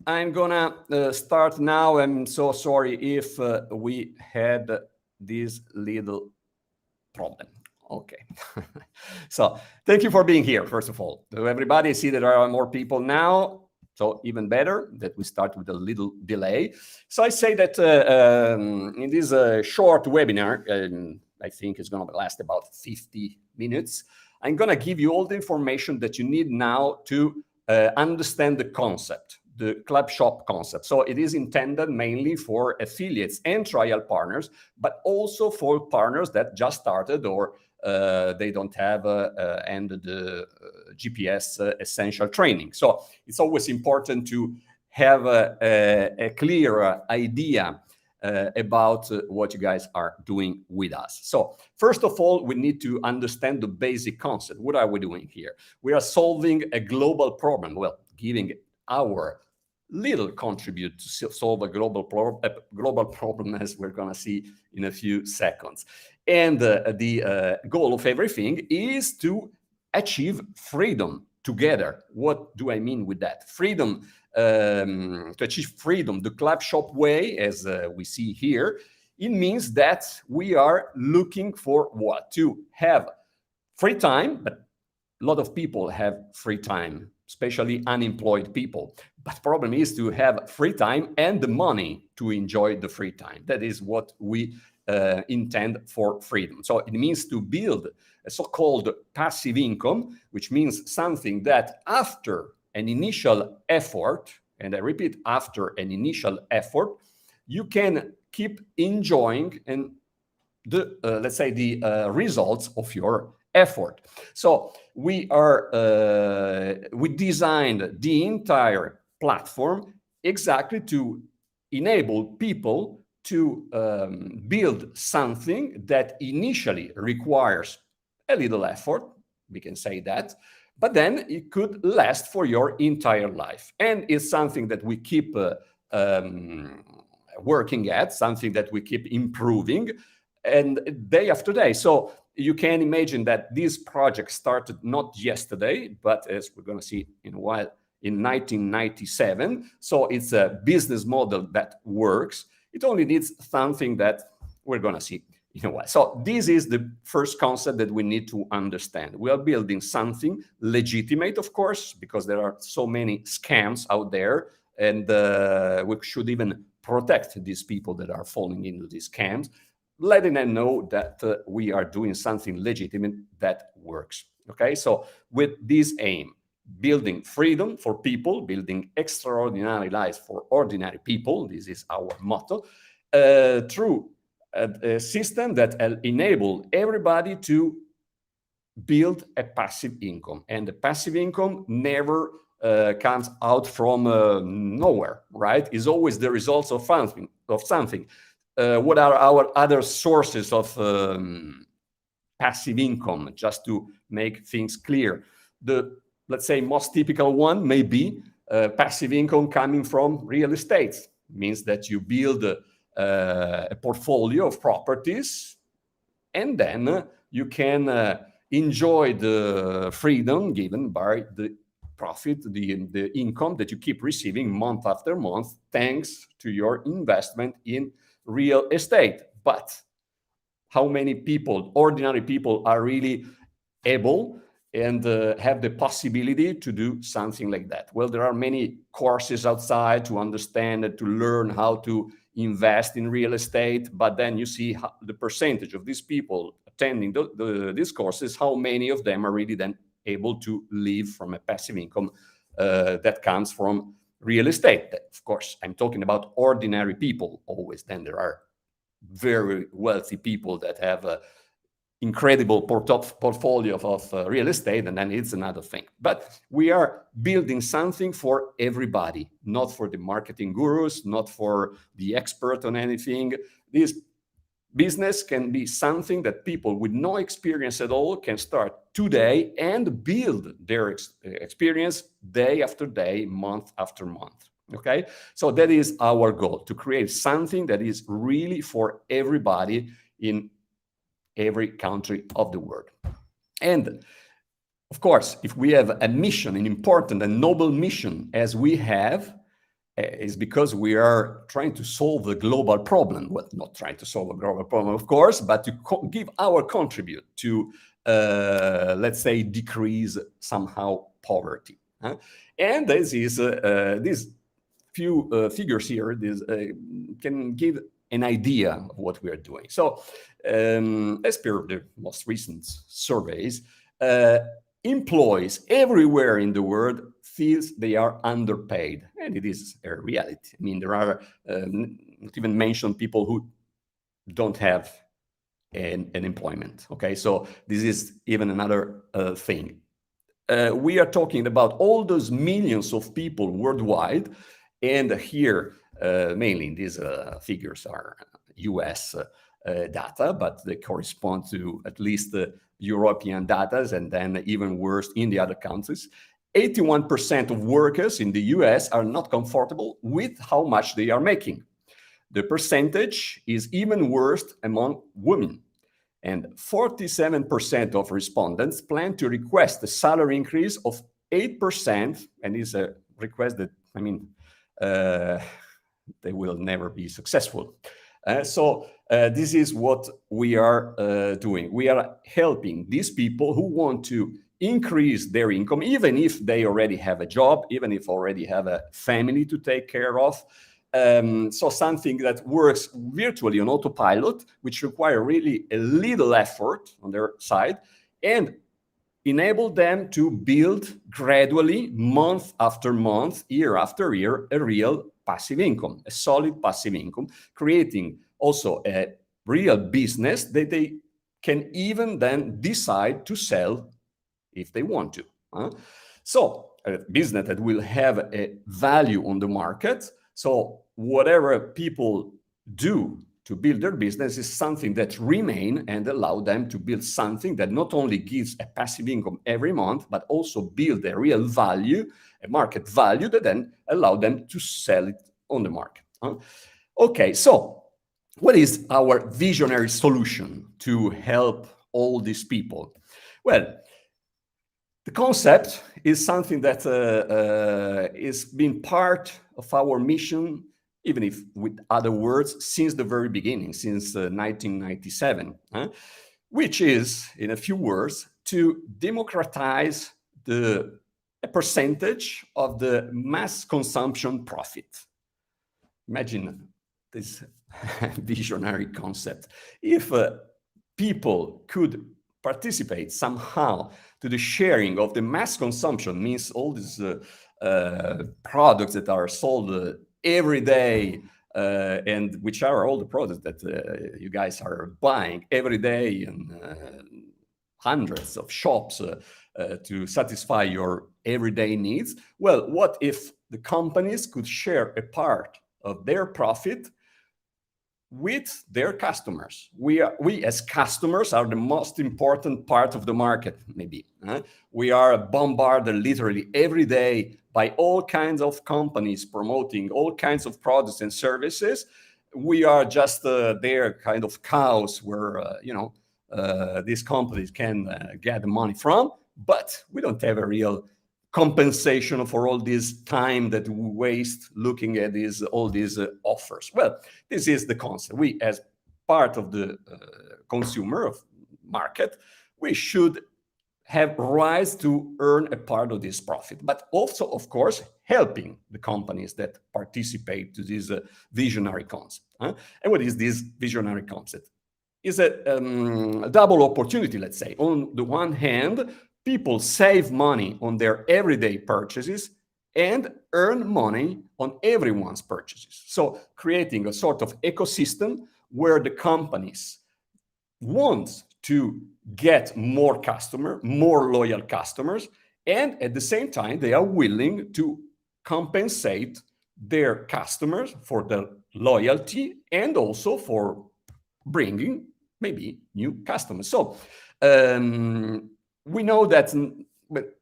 I'm gonna start now. I'm so sorry if we had this little problem. Okay. So thank you for being here, first of all. To everybody, I see that there are more people now. So even better that we start with a little delay. So I say that in this short webinar, I think it's going to last about 50 minutes. I'm going to give you all the information that you need now to understand the concept, the Clubshop concept. So it is intended mainly for affiliates and trial partners, but also for partners that just started or they don't have ended the GPS essential training. So it's always important to have a clear idea about what you guys are doing with us. So first of all, we need to understand the basic concept. What are we doing here? We are solving a global problem. Well, giving our little contribute to solve a global problem, as we're going to see in a few seconds. And the goal of everything is to achieve freedom together. What do I mean with that? Freedom, to achieve freedom, the Clubshop way, as we see here, it means that we are looking for what? To have free time, but a lot of people have free time, especially unemployed people. But the problem is to have free time and the money to enjoy the free time. That is what we intend for freedom. So it means to build a so-called passive income, which means something that after an initial effort, and I repeat, after an initial effort, you can keep enjoying and the let's say the results of your effort. So we designed the entire platform exactly to enable people to build something that initially requires a little effort, we can say that, but then it could last for your entire life. And it's something that we keep working at, something that we keep improving, and day after day. So you can imagine that this project started not yesterday, but as we're going to see in a while, in 1997. So it's a business model that works. It only needs something that we're going to see in a while. So this is the first concept that we need to understand. We are building something legitimate, of course, because there are so many scams out there, and we should even protect these people that are falling into these scams, letting them know that we are doing something legitimate that works. Okay, so with this aim, building freedom for people, building extraordinary lives for ordinary people, this is our motto, through a system that will enable everybody to build a passive income. And the passive income never comes out from nowhere, right? It's always the results of something. What are our other sources of passive income? Just to make things clear, the, let's say, most typical one may be passive income coming from real estate. It means that you build a portfolio of properties, and then you can enjoy the freedom given by the profit, the income that you keep receiving month after month, thanks to your investment in real estate. But how many people, ordinary people, are really able and have the possibility to do something like that? Well, there are many courses outside to understand and to learn how to invest in real estate, but then you see the percentage of these people attending these courses, how many of them are really then able to live from a passive income that comes from real estate. Of course, I'm talking about ordinary people always. Then there are very wealthy people that have a incredible portfolio of real estate, and then it's another thing. But we are building something for everybody, not for the marketing gurus, not for the expert on anything. This business can be something that people with no experience at all can start today and build their experience day after day, month after month. Okay, so that is our goal, to create something that is really for everybody in every country of the world. And of course, if we have a mission, an important and noble mission as we have, is because we are trying to solve the global problem. Well, not trying to solve a global problem, of course, but to give our contribute to, let's say, decrease somehow poverty. And this is these few figures here. This can give an idea of what we are doing. So, as per the most recent surveys, employees everywhere in the world feels they are underpaid, and it is a reality. I mean, there are not even mentioned people who don't have an employment. Okay, so this is even another thing. We are talking about all those millions of people worldwide, and here mainly these figures are US data, but they correspond to at least the European data, and then even worse in the other countries. 81% of workers in the US are not comfortable with how much they are making. The percentage is even worse among women. And 47% of respondents plan to request a salary increase of 8%, and is a request that, I mean, they will never be successful. So this is what we are doing. We are helping these people who want to increase their income, even if they already have a job, even if already have a family to take care of. So something that works virtually on autopilot, which require really a little effort on their side, and enable them to build gradually, month after month, year after year, a real passive income, a solid passive income, creating also a real business that they can even then decide to sell if they want to. So a business that will have a value on the market. So whatever people do to build their business is something that remain and allow them to build something that not only gives a passive income every month, but also build a real value, a market value that then allow them to sell it on the market. Okay, so what is our visionary solution to help all these people? Well, the concept is something that is been part of our mission, even if with other words, since the very beginning, since 1997, which is, in a few words, to democratize a percentage of the mass consumption profit. Imagine this visionary concept. If people could participate somehow to the sharing of the mass consumption, means all these products that are sold every day, and which are all the products that you guys are buying every day in hundreds of shops to satisfy your everyday needs. Well, what if the companies could share a part of their profit with their customers? We as customers are the most important part of the market, maybe. We are bombarded literally every day by all kinds of companies promoting all kinds of products and services. We are just their kind of cows where, these companies can get the money from, but we don't have a real compensation for all this time that we waste looking at all these offers. Well, this is the concept. We, as part of the consumer of market, we should have rights to earn a part of this profit, but also, of course, helping the companies that participate to this visionary concept. And what is this visionary concept? Is a double opportunity, let's say. On the one hand, people save money on their everyday purchases and earn money on everyone's purchases. So creating a sort of ecosystem where the companies want to get more loyal customers, and at the same time, they are willing to compensate their customers for their loyalty and also for bringing maybe new customers. So we know that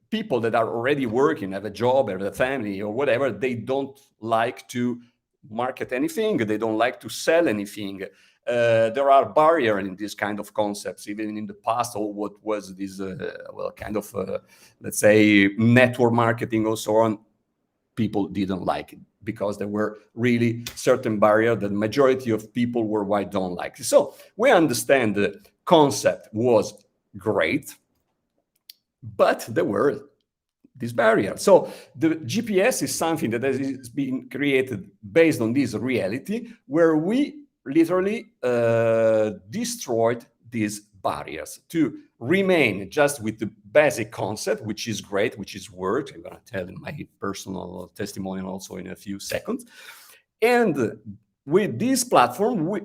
people that are already working, have a job, have a family or whatever, they don't like to market anything. They don't like to sell anything. There are barriers in this kind of concepts, even in the past, or what was this, kind of, let's say, network marketing or so on. People didn't like it. because there were really certain barriers that the majority of people worldwide don't like. So we understand the concept was great, but there were these barriers. So the GPS is something that has been created based on this reality, where we literally destroyed these barriers to remain just with the basic concept, which is great, which is work. I'm going to tell in my personal testimonial also in a few seconds. And with this platform, we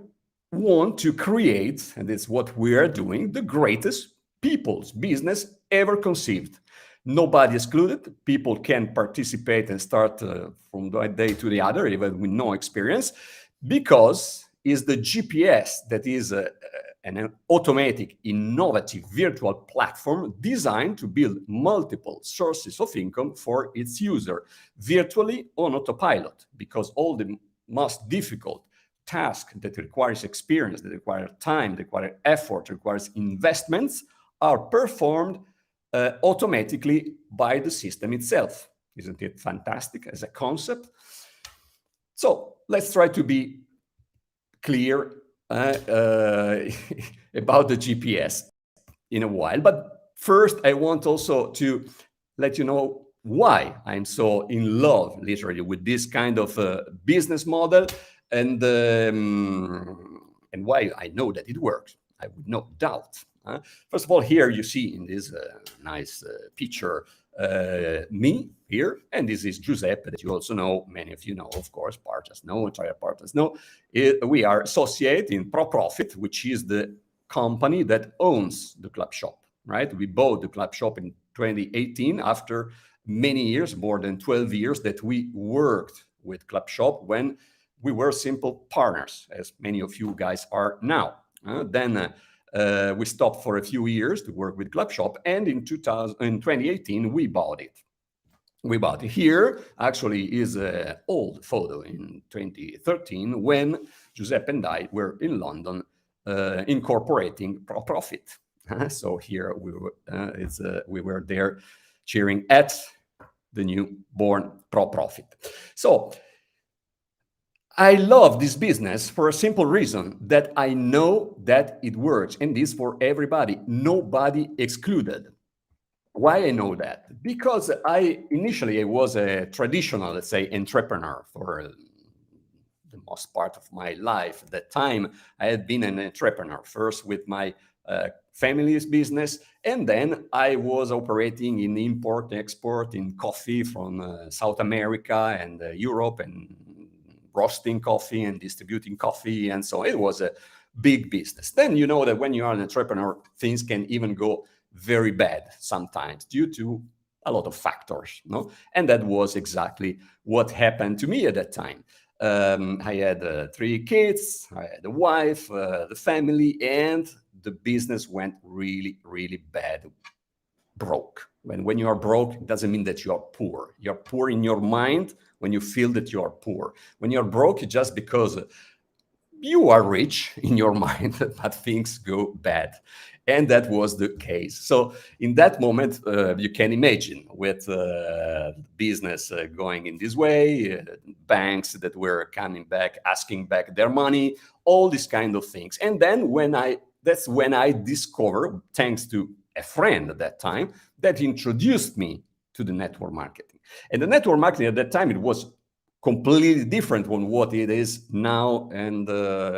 want to create, and it's what we are doing, the greatest people's business ever conceived. Nobody excluded. People can participate and start from one day to the other, even with no experience, because it's the GPS that is an automatic, innovative virtual platform designed to build multiple sources of income for its user, virtually on autopilot, because all the most difficult task that requires experience, that require time, that require effort, requires investments, are performed automatically by the system itself. Isn't it fantastic as a concept? So let's try to be clear about the GPS in a while. But first, I want also to let you know why I'm so in love, literally, with this kind of business model, and why I know that it works. I would no doubt. First of all, here you see in this nice picture me here, and this is Giuseppe that you also know. Many of you know, of course, partners know, entire partners know. We are associate in ProProfit, which is the company that owns the Clubshop, right? We bought the Clubshop in 2018 after many years, more than 12 years that we worked with Clubshop when we were simple partners, as many of you guys are now. Then we stopped for a few years to work with Clubshop, and in 2018 we bought it. We bought it. Here actually is an old photo in 2013 when Giuseppe and I were in London incorporating ProProfit. So here we were there cheering at the newborn ProProfit. So I love this business for a simple reason, that I know that it works, and this for everybody, nobody excluded. Why I know that? Because I was a traditional, let's say, entrepreneur for the most part of my life. At that time, I had been an entrepreneur, first with my family's business, and then I was operating in import and export in coffee from South America and Europe, and roasting coffee and distributing coffee, and so it was a big business. Then you know that when you are an entrepreneur, things can even go very bad sometimes due to a lot of factors, no? And that was exactly what happened to me at that time. I had 3 kids, I had a wife, the family, and the business went really, really bad. Broke. When you are broke, it doesn't mean that you are poor. You're poor in your mind when you feel that you are poor. When you're broke, it's just because you are rich in your mind, but things go bad. And that was the case. So in that moment, you can imagine with business going in this way, banks that were coming back, asking back their money, all these kind of things. And then that's when I discovered, thanks to a friend at that time, that introduced me to the network marketing. And the network marketing at that time, it was completely different from what it is now, and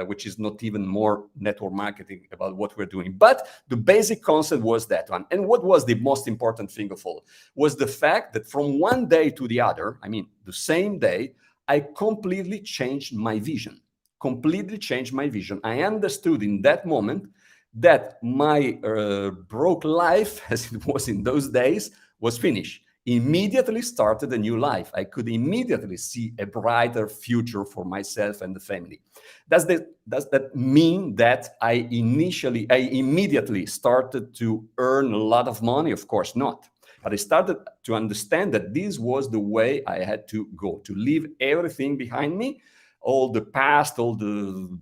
which is not even more network marketing about what we're doing. But the basic concept was that one. And what was the most important thing of all was the fact that from one day to the other, I mean, the same day, I completely changed my vision. Completely changed my vision. I understood in that moment that my broke life, as it was in those days, was finished. Immediately started a new life. I could immediately see a brighter future for myself and the family. Does that mean that I immediately started to earn a lot of money? Of course not. But I started to understand that this was the way I had to go, to leave everything behind me, all the past, all the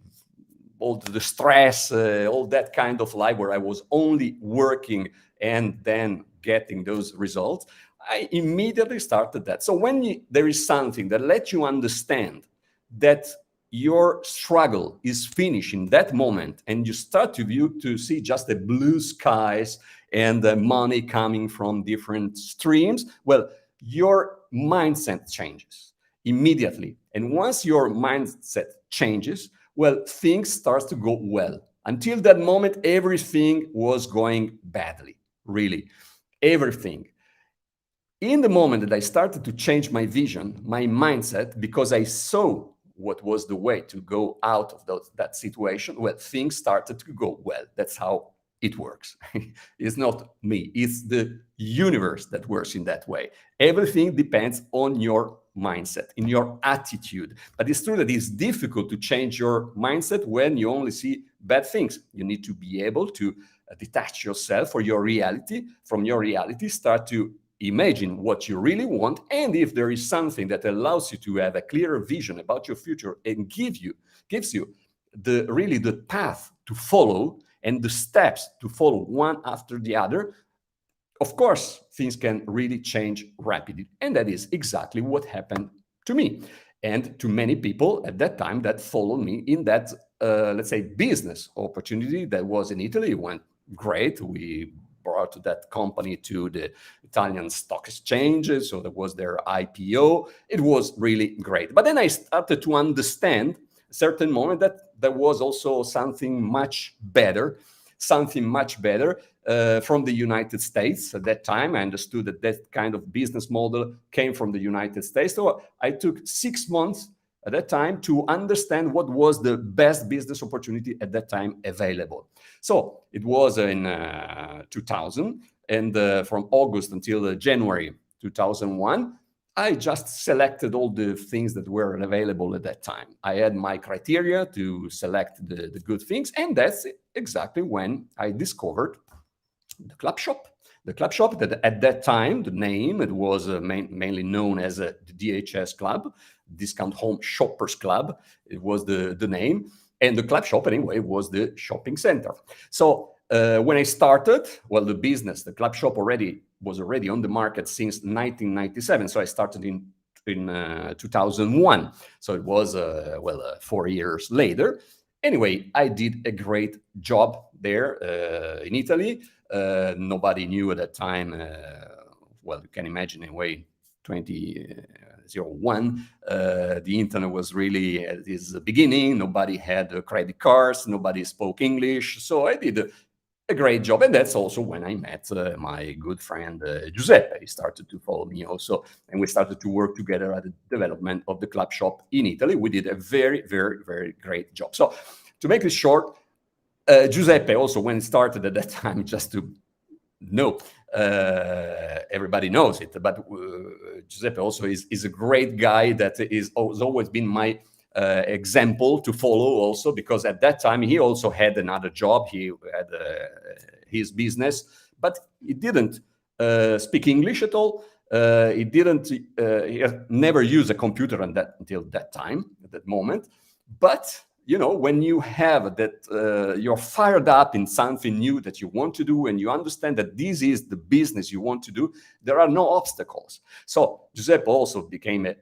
stress, all that kind of life where I was only working and then getting those results. I immediately started that. So when there is something that lets you understand that your struggle is finished in that moment, and you start to see just the blue skies and the money coming from different streams, well, your mindset changes immediately. And once your mindset changes, well, things start to go well. Until that moment, everything was going badly, really, everything. In the moment that I started to change my vision, my mindset, because I saw what was the way to go out of that situation, well, things started to go well. That's how it works. It's not me, it's the universe that works in that way. Everything depends on your mindset, in your attitude. But it's true that it's difficult to change your mindset when you only see bad things. You need to be able to detach yourself from your reality, start to imagine what you really want, and if there is something that allows you to have a clearer vision about your future and gives you the path to follow and the steps to follow one after the other, of course things can really change rapidly. And that is exactly what happened to me and to many people at that time that followed me in that let's say business opportunity that was in Italy. It went great. We brought that company to the Italian stock exchanges, so that was their IPO. It was really great. But then I started to understand a certain moment that there was also something much better from the United States. At that time, I understood that that kind of business model came from the United States. So I took 6 months at that time to understand what was the best business opportunity at that time available. So it was in 2000, and from August until January 2001, I just selected all the things that were available at that time. I had my criteria to select the good things, and that's exactly when I discovered the Clubshop. The Clubshop, that at that time, the name, it was mainly known as the DHS Club, Discount Home Shoppers Club. It was the name. And the Clubshop, anyway, was the shopping center. So when I started, well, the Clubshop was already on the market since 1997. So I started in 2001. So it was, 4 years later. Anyway, I did a great job there in Italy. Nobody knew at that time. You can imagine anyway, 2001, the internet was really at its beginning. Nobody had credit cards. Nobody spoke English. So I did a great job. And that's also when I met my good friend Giuseppe. He started to follow me also. And we started to work together at the development of the Clubshop in Italy. We did a very, very, very great job. So to make it short, Giuseppe also, when it started at that time, just to know, everybody knows it, but Giuseppe also is a great guy that has always been my example to follow also, because at that time he also had another job. He had his business, but he didn't speak English at all. He had never used a computer until that time, at that moment. But when you have that, you're fired up in something new that you want to do, and you understand that this is the business you want to do, there are no obstacles. So Giuseppe also became a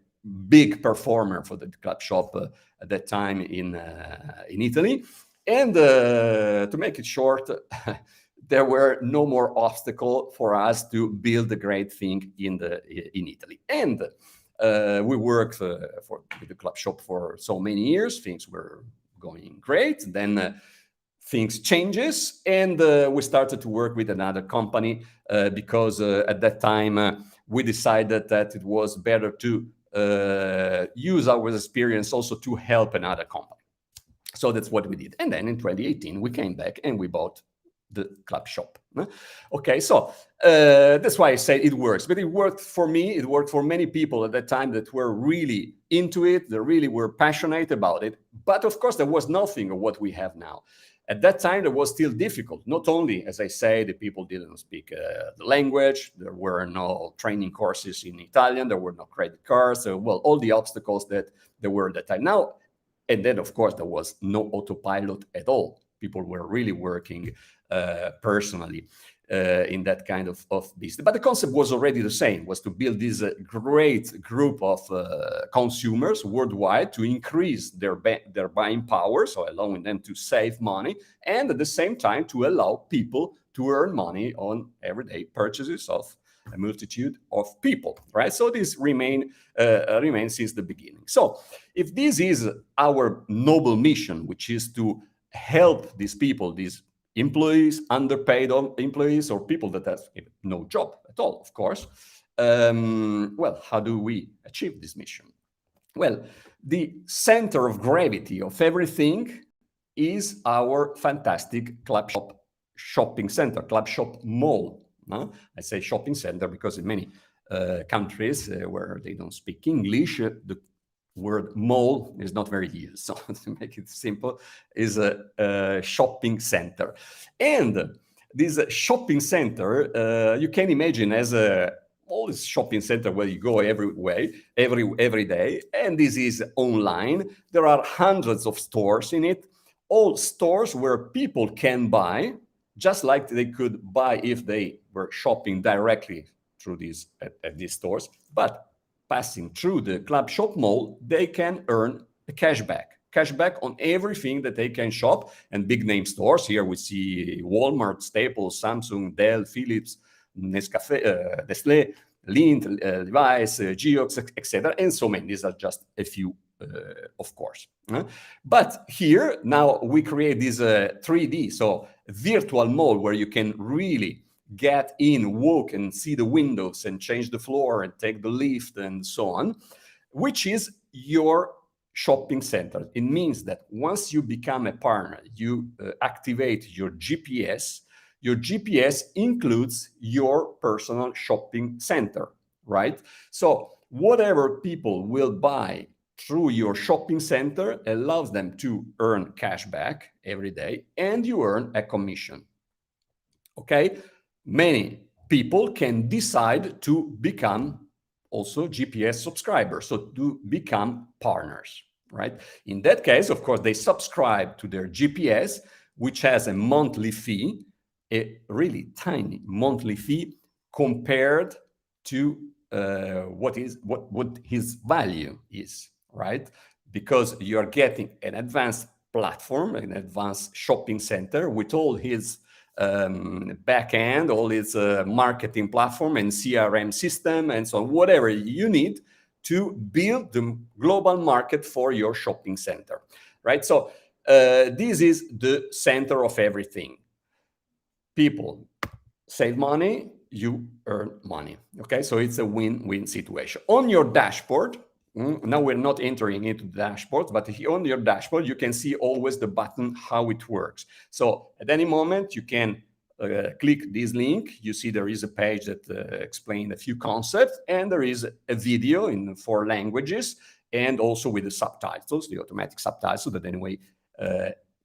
big performer for the Clubshop at that time in Italy. And to make it short, there were no more obstacle for us to build a great thing in Italy. And we worked with the Clubshop for so many years. Things were going great. Then things changes, and we started to work with another company because at that time we decided that it was better to use our experience also to help another company. So that's what we did. And then in 2018, we came back and we bought the Clubshop. Okay, so that's why I say it works. But it worked for me. It worked for many people at that time that were really into it. They really were passionate about it. But of course, there was nothing of what we have now. At that time, it was still difficult. Not only, as I say, the people didn't speak the language. There were no training courses in Italian. There were no credit cards. All the obstacles that there were at that time. Now, and then, of course, there was no autopilot at all. People were really working personally. in that kind of business. But the concept was already the same, was to build this great group of consumers worldwide to increase their buying power, so allowing them to save money, and at the same time to allow people to earn money on everyday purchases of a multitude of people, right? So this remains since the beginning. So if this is our noble mission, which is to help these people, these employees, underpaid employees, or people that have no job at all, of course. Well, how do we achieve this mission? Well, the center of gravity of everything is our fantastic Clubshop shopping center, Clubshop mall. No? I say shopping center because in many countries where they don't speak English, the word mall is not very used. So to make it simple, is a shopping center. And this shopping center, you can imagine as a all this shopping center where you go every day. And this is online. There are hundreds of stores in it, all stores where people can buy, just like they could buy if they were shopping directly through these at these stores. But passing through the Clubshop mall, they can earn a cashback on everything that they can shop. And big name stores, here we see Walmart, Staples, Samsung, Dell, Philips, Nescafe, Nestlé, Lindt, Levi's, Geox, etc. And so many. These are just a few, of course. But here, now we create this 3D, so virtual mall where you can really get in, walk and see the windows and change the floor and take the lift and so on, which is your shopping center. It means that once you become a partner, you activate your GPS. Your GPS includes your personal shopping center, right? So whatever people will buy through your shopping center allows them to earn cash back every day, and you earn a commission. Okay? Many people can decide to become also GPS subscribers, so to become partners, right? In that case, of course, they subscribe to their GPS, which has a monthly fee, a really tiny monthly fee compared to what his value is, right? Because you are getting an advanced platform, an advanced shopping center with all his back end, all its marketing platform and CRM system and so on, whatever you need to build the global market for your shopping center, right? So this is the center of everything. People save money, you earn money, okay? So it's a win-win situation. On your dashboard, now we're not entering into the dashboard, but on your dashboard, you can see always the button, how it works. So at any moment, you can click this link. You see there is a page that explains a few concepts, and there is a video in 4 languages, and also with the subtitles, the automatic subtitles, so that anyway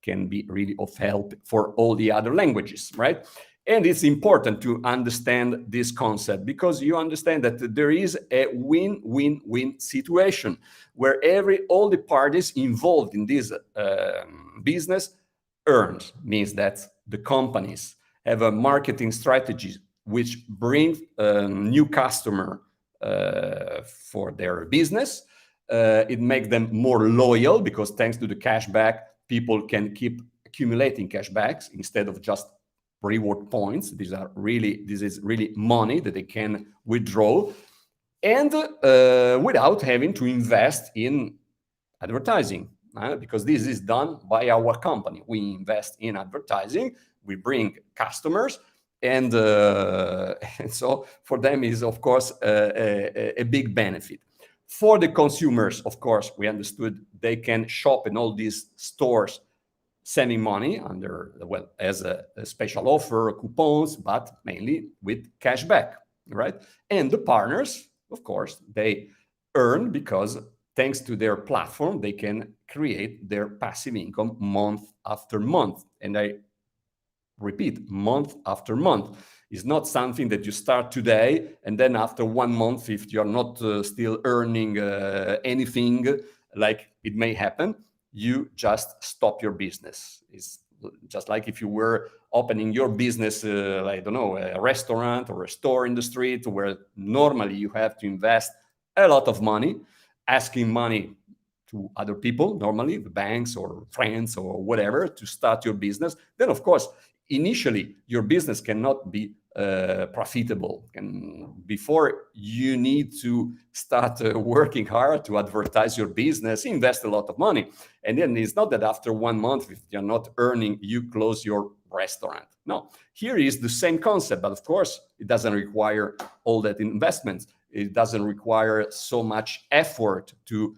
can be really of help for all the other languages, right? And it's important to understand this concept because you understand that there is a win-win-win situation where all the parties involved in this business earns. Means that the companies have a marketing strategy which brings new customer for their business. It makes them more loyal because thanks to the cashback, people can keep accumulating cashbacks instead of just reward points. This is really money that they can withdraw, and without having to invest in advertising, because this is done by our company. We invest in advertising, we bring customers, and so for them is of course a big benefit. For the consumers, of course, we understood they can shop in all these stores saving money under, well, as a special offer, coupons, but mainly with cashback, right? And the partners, of course, they earn because thanks to their platform, they can create their passive income month after month. And I repeat, month after month. Is not something that you start today and then after 1 month, if you're not still earning anything, like it may happen, you just stop your business. It's just like if you were opening your business, I don't know, a restaurant or a store in the street, where normally you have to invest a lot of money, asking money to other people, normally the banks or friends or whatever, to start your business. Then, of course, initially your business cannot be profitable. And before you need to start working hard to advertise your business, invest a lot of money. And then it's not that after 1 month, if you're not earning, you close your restaurant. No, here is the same concept, but of course, it doesn't require all that investment. It doesn't require so much effort to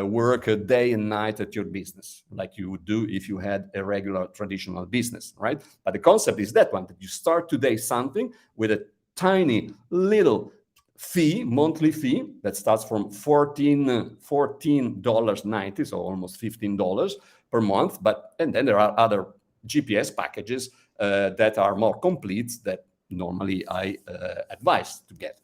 work a day and night at your business like you would do if you had a regular traditional business, right? But the concept is that one, that you start today something with a tiny little fee, monthly fee, that starts from $14.90, so almost $15 per month. And then there are other GPS packages that are more complete that normally I advise to get.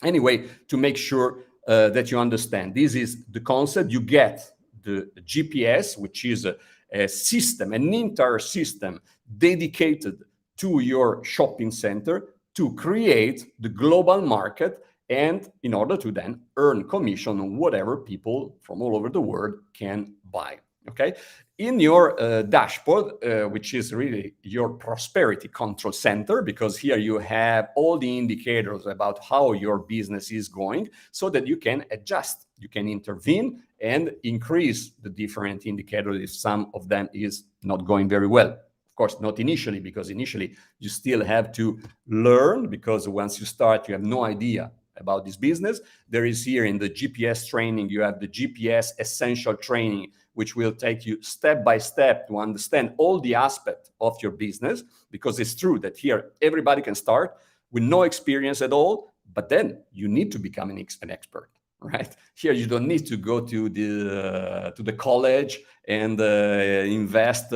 Anyway, to make sure that you understand, this is the concept. You get the GPS, which is a system, an entire system dedicated to your shopping center to create the global market, and in order to then earn commission on whatever people from all over the world can buy. Okay, in your dashboard, which is really your prosperity control center, because here you have all the indicators about how your business is going, so that you can adjust, you can intervene and increase the different indicators if some of them is not going very well. Of course, not initially, because initially you still have to learn, because once you start, you have no idea about this business. There is here in the GPS training, you have the GPS essential training, which will take you step by step to understand all the aspects of your business, because it's true that here everybody can start with no experience at all, but then you need to become an expert, right? Here you don't need to go to the college and invest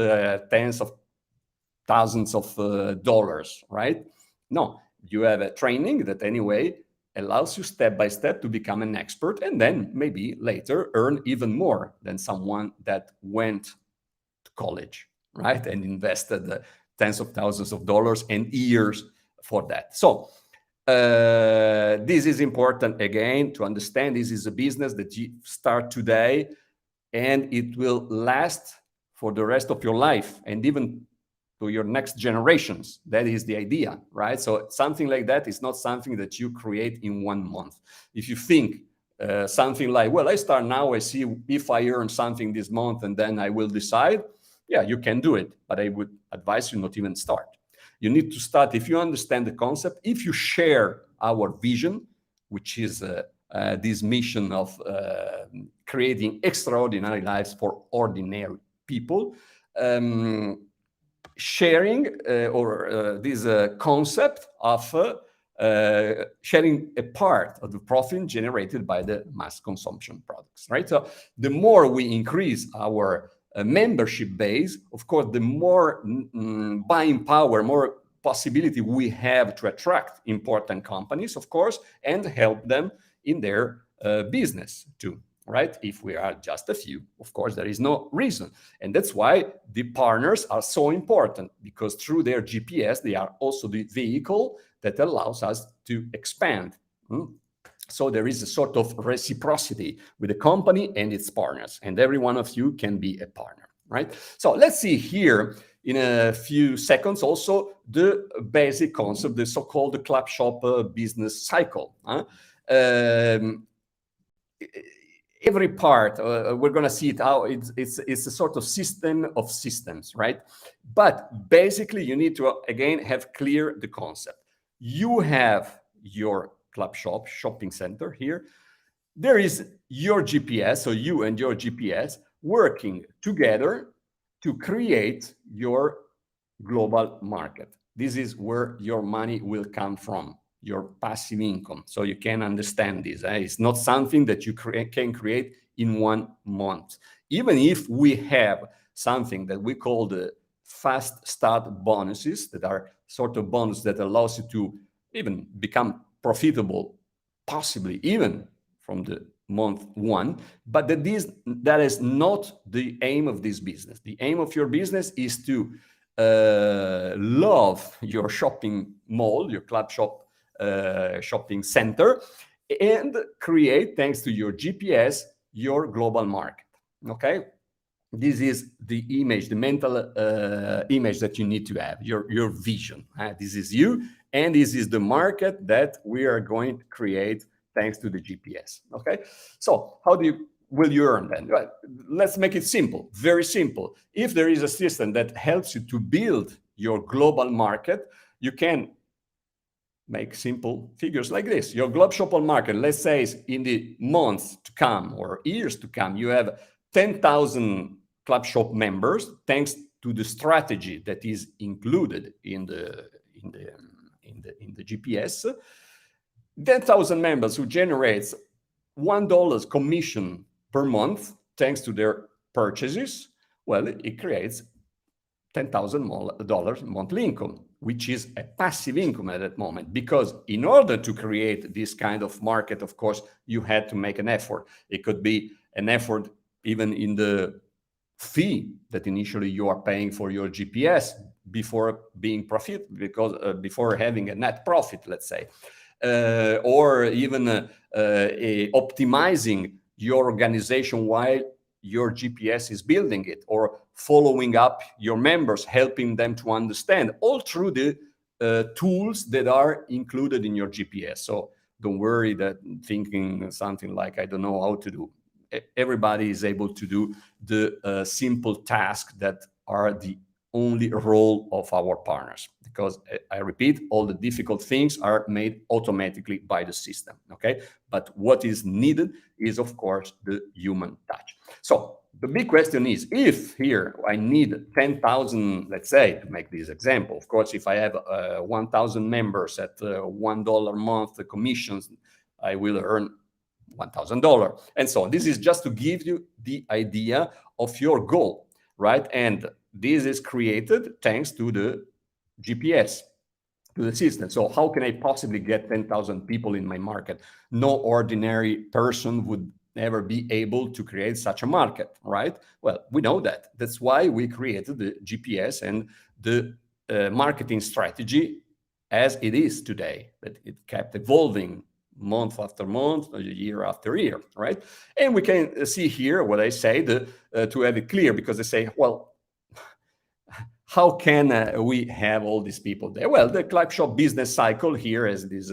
tens of thousands of dollars, right? No, you have a training that anyway allows you step by step to become an expert, and then maybe later earn even more than someone that went to college, right? And invested tens of thousands of dollars and years for that. So this is important, again, to understand. This is a business that you start today and it will last for the rest of your life, and even to your next generations. That is the idea, right? So something like that is not something that you create in 1 month. If you think something like, well, I start now, I see if I earn something this month and then I will decide, yeah, you can do it, but I would advise you not even start. You need to start, if you understand the concept, if you share our vision, which is this mission of creating extraordinary lives for ordinary people, sharing this concept of sharing a part of the profit generated by the mass consumption products, right? So the more we increase our membership base, of course, the more buying power, more possibility we have to attract important companies, of course, and help them in their business too, right? If we are just a few, of course, there is no reason. And that's why the partners are so important, because through their GPS, they are also the vehicle that allows us to expand. So there is a sort of reciprocity with the company and its partners, and every one of you can be a partner, right? So let's see here in a few seconds also the basic concept, the so-called Clubshop business cycle. Every part, we're going to see it how it's a sort of system of systems, right? But basically, you need to, again, have clear the concept. You have your Clubshop shopping center here. There is your GPS, so you and your GPS working together to create your global market. This is where your money will come from, your passive income. So you can understand this. It's not something that you can create in 1 month. Even if we have something that we call the fast start bonuses, that are sort of bonus that allows you to even become profitable, possibly even from the month one, but that is not the aim of this business. The aim of your business is to love your shopping mall, your club shop shopping center, and create, thanks to your GPS, your global market. Okay, this is the image, the mental image that you need to have, your vision. This is you, and this is the market that we are going to create thanks to the GPS. Okay, so how will you earn then? Well, let's make it simple, very simple. If there is a system that helps you to build your global market, you can make simple figures like this. Your global shopper market, let's say, in the months to come or years to come, you have 10,000 club shop members, thanks to the strategy that is included in the GPS. 10,000 members who generates $1 commission per month, thanks to their purchases. Well, it creates $10,000 monthly income, which is a passive income at that moment. Because in order to create this kind of market, of course, you had to make an effort. It could be an effort even in the fee that initially you are paying for your GPS before being profit, because before having a net profit, let's say, or even optimizing your organization while your GPS is building it, or following up your members, helping them to understand, all through the tools that are included in your GPS. So don't worry that thinking something like, I don't know how to do. Everybody is able to do the simple tasks that are the only role of our partners, because I repeat, all the difficult things are made automatically by the system. Okay, but what is needed is, of course, the human touch. So the big question is, if here I need 10,000, let's say, to make this example, of course, if I have 1,000 members at $1 a month commissions, I will earn $1,000 and so on. This is just to give you the idea of your goal, right? And this is created thanks to the GPS, to the system. So how can I possibly get 10,000 people in my market? No ordinary person would ever be able to create such a market, right? Well, we know that. That's why we created the GPS and the marketing strategy as it is today, that it kept evolving month after month, year after year, right? And we can see here what I say to have it clear, because they say, well, how can we have all these people there? Well, the club shop business cycle here, as it is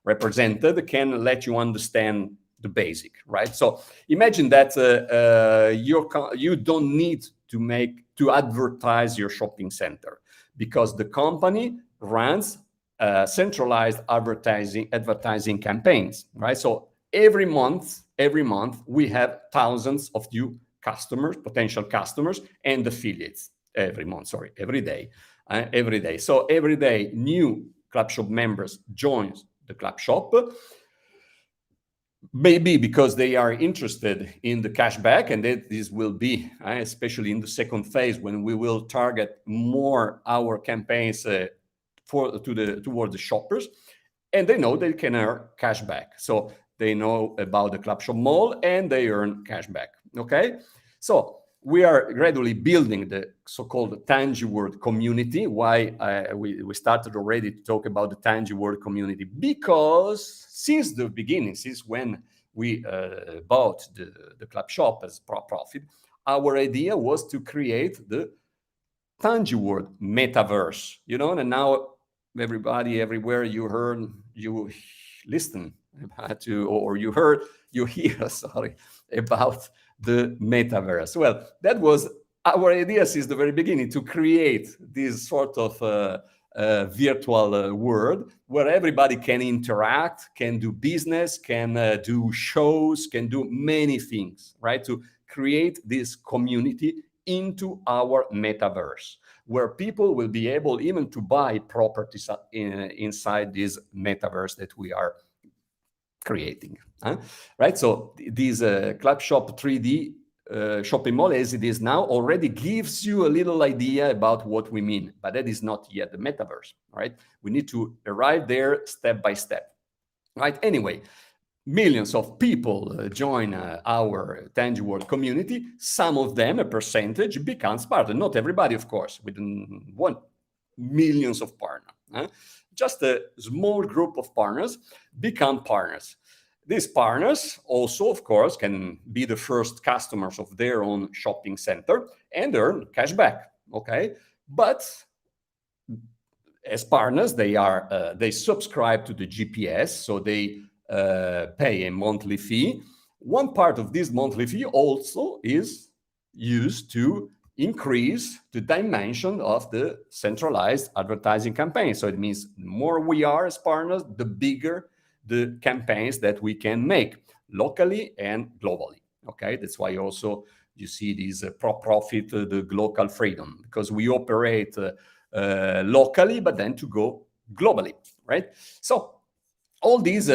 represented, can let you understand the basic, right? So imagine that you don't need to advertise your shopping center, because the company runs centralized advertising campaigns, right? So every month we have thousands of new customers, potential customers, and affiliates. Every day. So every day, new club shop members join the club shop, maybe because they are interested in the cashback, and this will be, especially in the second phase, when we will target more our campaigns toward the shoppers, and they know they can earn cashback. So they know about the club shop mall and they earn cashback. Okay, so we are gradually building the so-called Tangy World community. Why we started already to talk about the Tangy World community? Because since the beginning, since when we bought the club shop as profit, our idea was to create the Tangy World metaverse. And now everybody, everywhere you listen to, or you hear, sorry, about the metaverse. Well, that was our idea since the very beginning, to create this sort of virtual world where everybody can interact, can do business, can do shows, can do many things, right? To create this community into our metaverse, where people will be able even to buy properties inside this metaverse that we are creating, right? So this club shop 3D shopping mall, as it is now, already gives you a little idea about what we mean, but that is not yet the metaverse, right? We need to arrive there step by step, right? Anyway, millions of people join our Tangy World community, some of them, a percentage, becomes partner. Not everybody, of course. We don't want millions of partners. Just a small group of partners become partners. These partners also, of course, can be the first customers of their own shopping center and earn cash back. Okay, but as partners, they subscribe to the GPS, so they pay a monthly fee. One part of this monthly fee also is used to increase the dimension of the centralized advertising campaign. So it means the more we are as partners, the bigger the campaigns that we can make locally and globally. Okay, that's why also you see this profit, the local freedom, because we operate locally, but then to go globally, right? So all these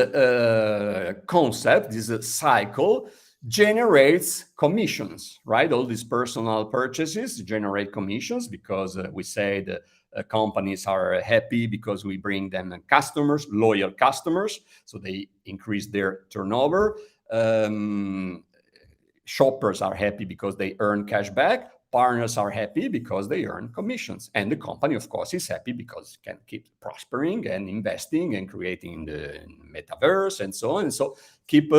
concept, this cycle generates commissions, right? All these personal purchases generate commissions because we say the companies are happy because we bring them customers, loyal customers, so they increase their turnover. Shoppers are happy because they earn cash back. Partners are happy because they earn commissions. And the company, of course, is happy because it can keep prospering and investing and creating the metaverse and so on. And so keep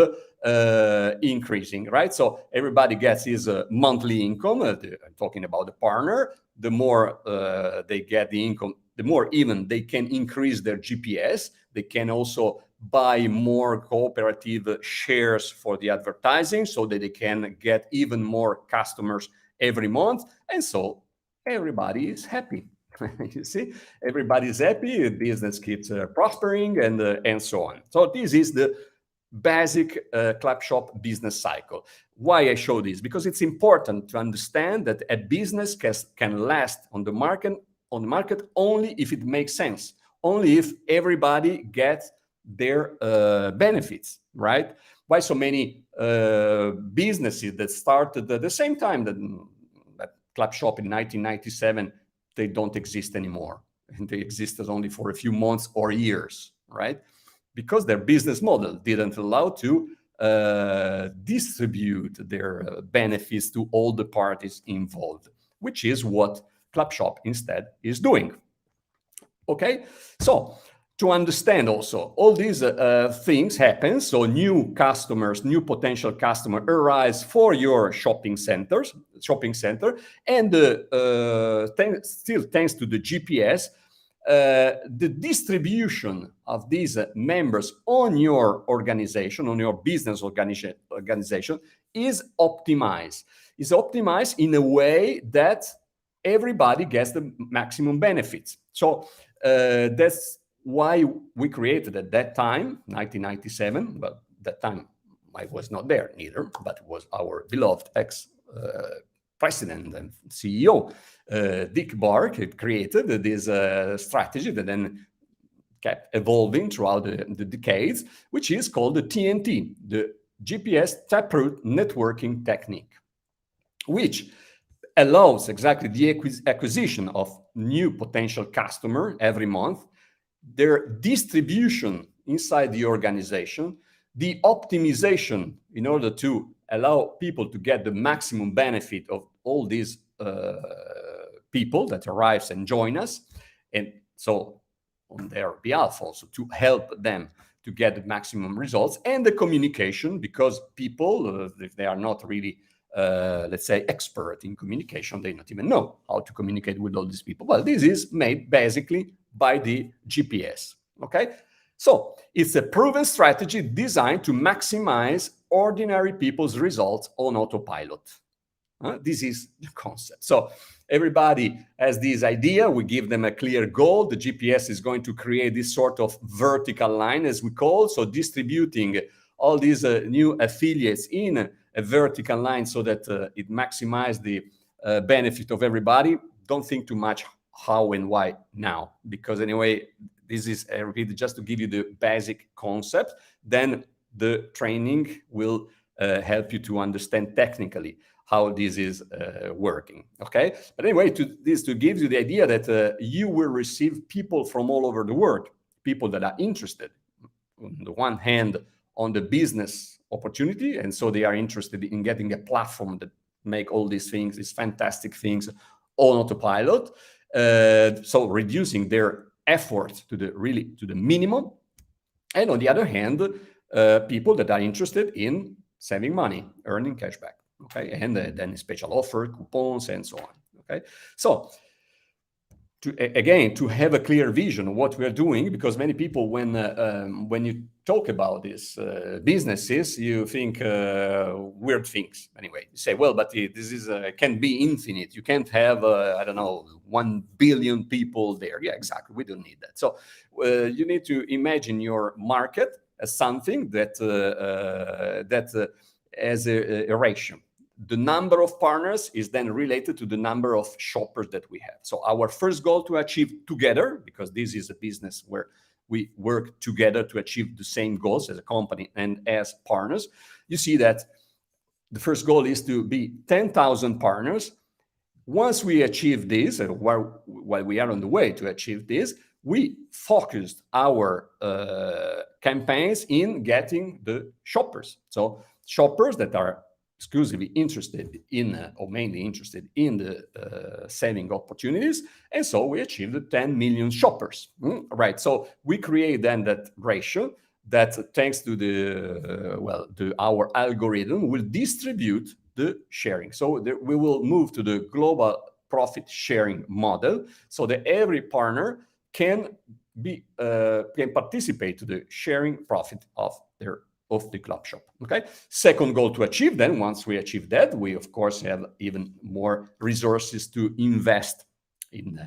increasing, right? So everybody gets his monthly income. I'm talking about the partner. The more they get the income, the more even they can increase their GPS. They can also buy more cooperative shares for the advertising so that they can get even more customers every month. And so everybody is happy. You see, everybody is happy, the business keeps prospering and so on. So this is the basic Clubshop business cycle. Why I show this? Because it's important to understand that a business can last on the market only if it makes sense, only if everybody gets their benefits, right? Why so many businesses that started at the same time that Clubshop in 1997, they don't exist anymore. And they existed only for a few months or years, right? Because their business model didn't allow to distribute their benefits to all the parties involved, which is what Clubshop instead is doing. Okay, so to understand also all these things happen, so new customers, new potential customer arise for your shopping center, and still thanks to the GPS, the distribution of these members on your organization, on your business organization, is optimized. Is optimized in a way that everybody gets the maximum benefits. So that's why we created at that time, 1997. Well, that time I was not there neither, but it was our beloved ex-president and CEO, Dick Bark, created this strategy that then kept evolving throughout the decades, which is called the TNT, the GPS Taproot Networking Technique, which allows exactly the acquisition of new potential customer every month, their distribution inside the organization, the optimization in order to allow people to get the maximum benefit of all these people that arrives and join us, and so on their behalf also to help them to get the maximum results, and the communication, because people, if they are not really let's say expert in communication, they don't even know how to communicate with all these people. Well, this is made basically by the GPS. Okay, so it's a proven strategy designed to maximize ordinary people's results on autopilot. This is the concept. So everybody has this idea. We give them a clear goal. The GPS is going to create this sort of vertical line, as we call, so distributing all these new affiliates in a vertical line so that it maximizes the benefit of everybody. Don't think too much how and why now, because anyway, this is, I repeat, just to give you the basic concept. Then the training will help you to understand technically how this is working. Okay, but anyway, to give you the idea that you will receive people from all over the world, people that are interested, on the one hand, on the business opportunity, and so they are interested in getting a platform that make all these things, these fantastic things, on autopilot. So reducing their effort to the minimum. And on the other hand, people that are interested in saving money, earning cashback, okay, and then special offer, coupons, and so on. Okay, so to have a clear vision of what we are doing, because many people, when you talk about these businesses, you think weird things. Anyway, you say, well, but this is can be infinite. You can't have I don't know 1 billion people there. Yeah, exactly. We don't need that. So you need to imagine your market as something that as a ratio. The number of partners is then related to the number of shoppers that we have. So our first goal to achieve together, because this is a business where we work together to achieve the same goals as a company and as partners. You see that the first goal is to be 10,000 partners. Once we achieve this, while we are on the way to achieve this, we focused our campaigns in getting the shoppers. So shoppers that are exclusively interested in or mainly interested in the saving opportunities, and so we achieved 10 million shoppers. Right. So we create then that ratio that, thanks to our algorithm, will distribute the sharing. So we will move to the global profit sharing model, so that every partner can participate to the sharing profit of the club shop. Okay. Second goal to achieve, then once we achieve that, we of course have even more resources to invest in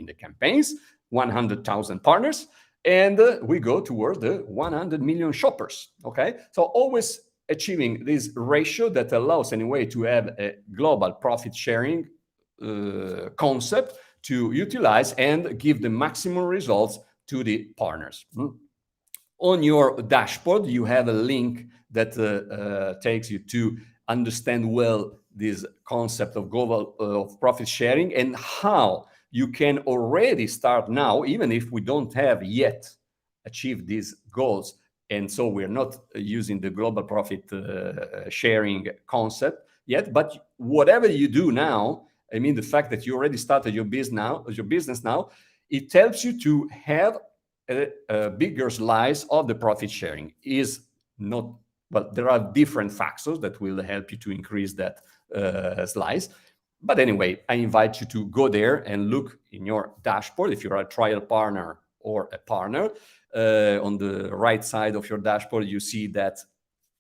the campaigns. 100,000 partners, and we go towards the 100 million shoppers. Okay. So always achieving this ratio that allows anyway to have a global profit sharing concept to utilize and give the maximum results to the partners. On your dashboard, you have a link that takes you to understand well this concept of global of profit sharing, and how you can already start now, even if we don't have yet achieved these goals. And so we're not using the global profit sharing concept yet. But whatever you do now, I mean, the fact that you already started your business now, it helps you to have a bigger slice of the profit sharing. Is not, but there are different factors that will help you to increase that slice. But anyway, I invite you to go there and look in your dashboard. If you're a trial partner or a partner, on the right side of your dashboard, you see that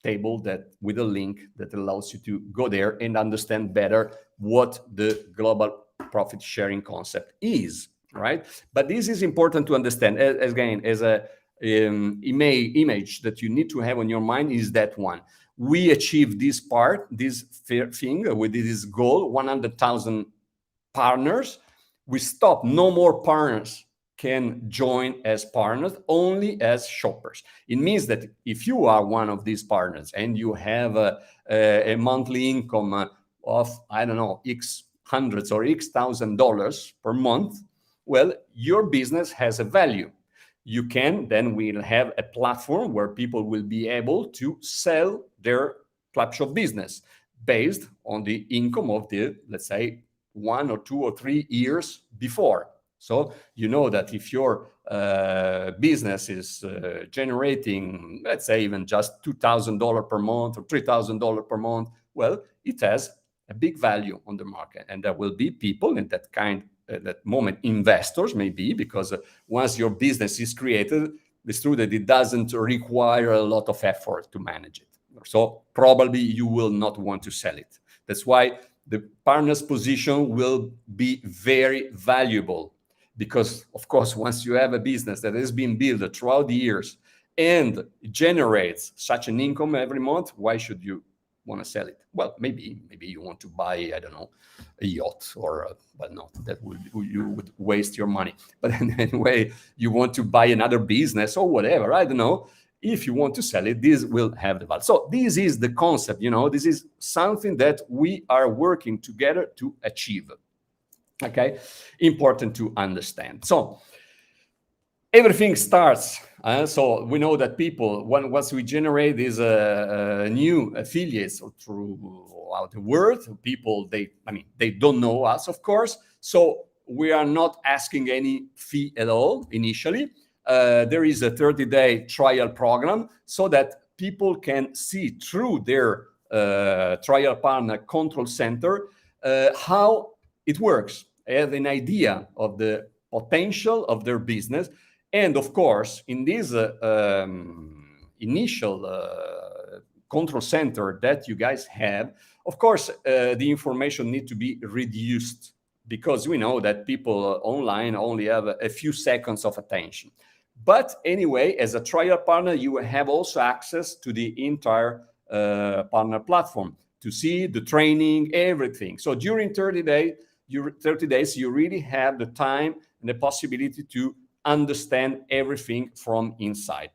table that with a link that allows you to go there and understand better what the global profit sharing concept is. Right? But this is important to understand. Again, as a image that you need to have on your mind is that one. We achieve this part, this thing with this goal, 100,000 partners. We stop. No more partners can join as partners, only as shoppers. It means that if you are one of these partners and you have a monthly income of, I don't know, X hundreds or X $1,000 per month, well, your business has a value. You can, then we'll have a platform where people will be able to sell their Clubshop business based on the income of the, let's say, 1 or 2 or 3 years before. So you know that if your business is generating, let's say, even just $2,000 per month or $3,000 per month, well, it has a big value on the market, and there will be people in that that moment, investors maybe, because once your business is created, it's true that it doesn't require a lot of effort to manage it. So probably you will not want to sell it. That's why the partner's position will be very valuable, because of course, once you have a business that has been built throughout the years and generates such an income every month, why should you want to sell it? Well, maybe you want to buy, I don't know, a yacht, or but no, you would waste your money. But anyway, you want to buy another business or whatever, I don't know. If you want to sell it, this will have the value. So this is the concept, this is something that we are working together to achieve. Okay, important to understand. So everything starts. So we know that people, once we generate these new affiliates throughout the world, people, they don't know us, of course. So we are not asking any fee at all initially. There is a 30-day trial program so that people can see through their trial partner control center how it works, have an idea of the potential of their business. And of course, in this initial control center that you guys have, of course, the information need to be reduced, because we know that people online only have a few seconds of attention. But anyway, as a trial partner, you have also access to the entire partner platform to see the training, everything. So during 30 days, you really have the time and the possibility to understand everything from inside.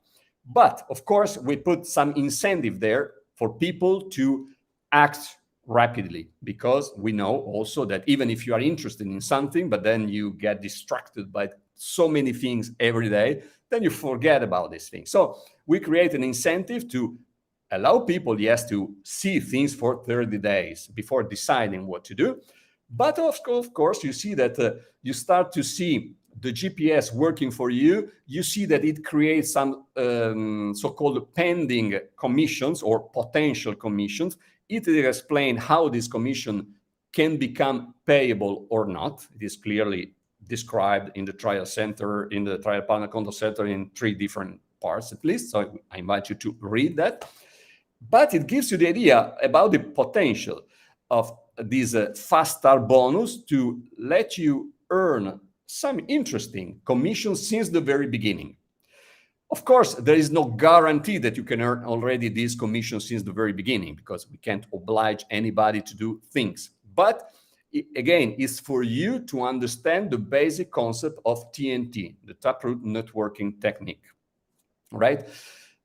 But of course, we put some incentive there for people to act rapidly, because we know also that even if you are interested in something, but then you get distracted by so many things every day, then you forget about these things. So we create an incentive to allow people, yes, to see things for 30 days before deciding what to do. But of course, you see that you start to see the GPS working for you. You see that it creates some so-called pending commissions or potential commissions. It will explain how this commission can become payable or not. It is clearly described in the trial center, in the trial partner control center, in 3 different parts at least. So I invite you to read that. But it gives you the idea about the potential of this fast start bonus to let you earn some interesting commissions since the very beginning. Of course, there is no guarantee that you can earn already these commissions since the very beginning, because we can't oblige anybody to do things. But again, it's for you to understand the basic concept of TNT, the taproot networking technique, right?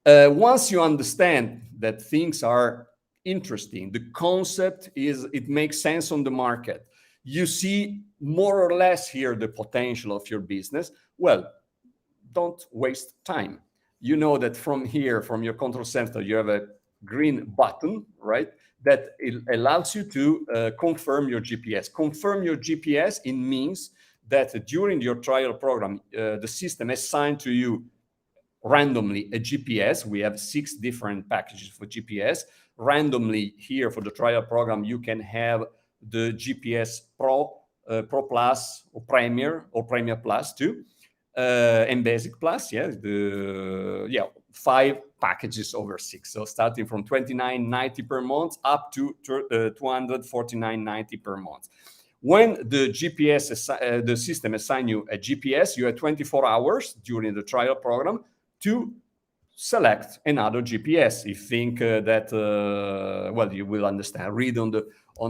Once you understand that things are interesting, the concept it makes sense on the market, you see more or less here the potential of your business, well, don't waste time. You know that from here, from your control center, you have a green button, right? That it allows you to confirm your GPS. Confirm your GPS, it means that during your trial program, the system assigned to you randomly a GPS. We have 6 different packages for GPS. Randomly here for the trial program, you can have the GPS Pro, Pro Plus, or Premier Plus too, and Basic Plus. Yeah, 5 packages over 6. So starting from $29.90 per month up to $249.90 per month. When the the system assigns you a GPS, you have 24 hours during the trial program to select another GPS. You think that, well, you will understand. Read on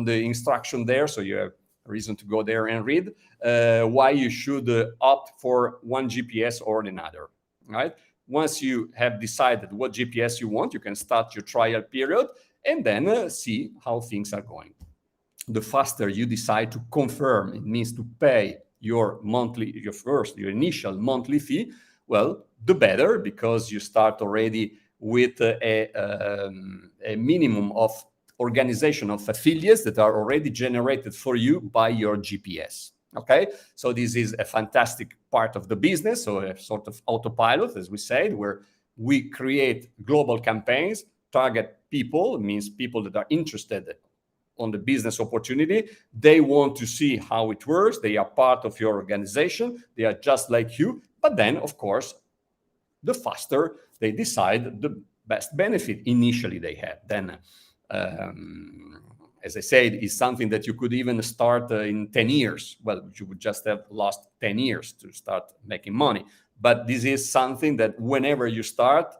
the instruction there, so you have a reason to go there and read why you should opt for one GPS or another, right? Once you have decided what GPS you want, you can start your trial period and then see how things are going. The faster you decide to confirm, it means to pay your initial monthly fee, well, the better, because you start already with a minimum of organization of affiliates that are already generated for you by your GPS. Okay, so this is a fantastic part of the business, so a sort of autopilot, as we said, where we create global campaigns, target people, means people that are interested on the business opportunity. They want to see how it works. They are part of your organization. They are just like you. But then, of course, the faster they decide, the best benefit initially they have. Then, as I said, is something that you could even start in 10 years. Well, you would just have lost 10 years to start making money. But this is something that whenever you start,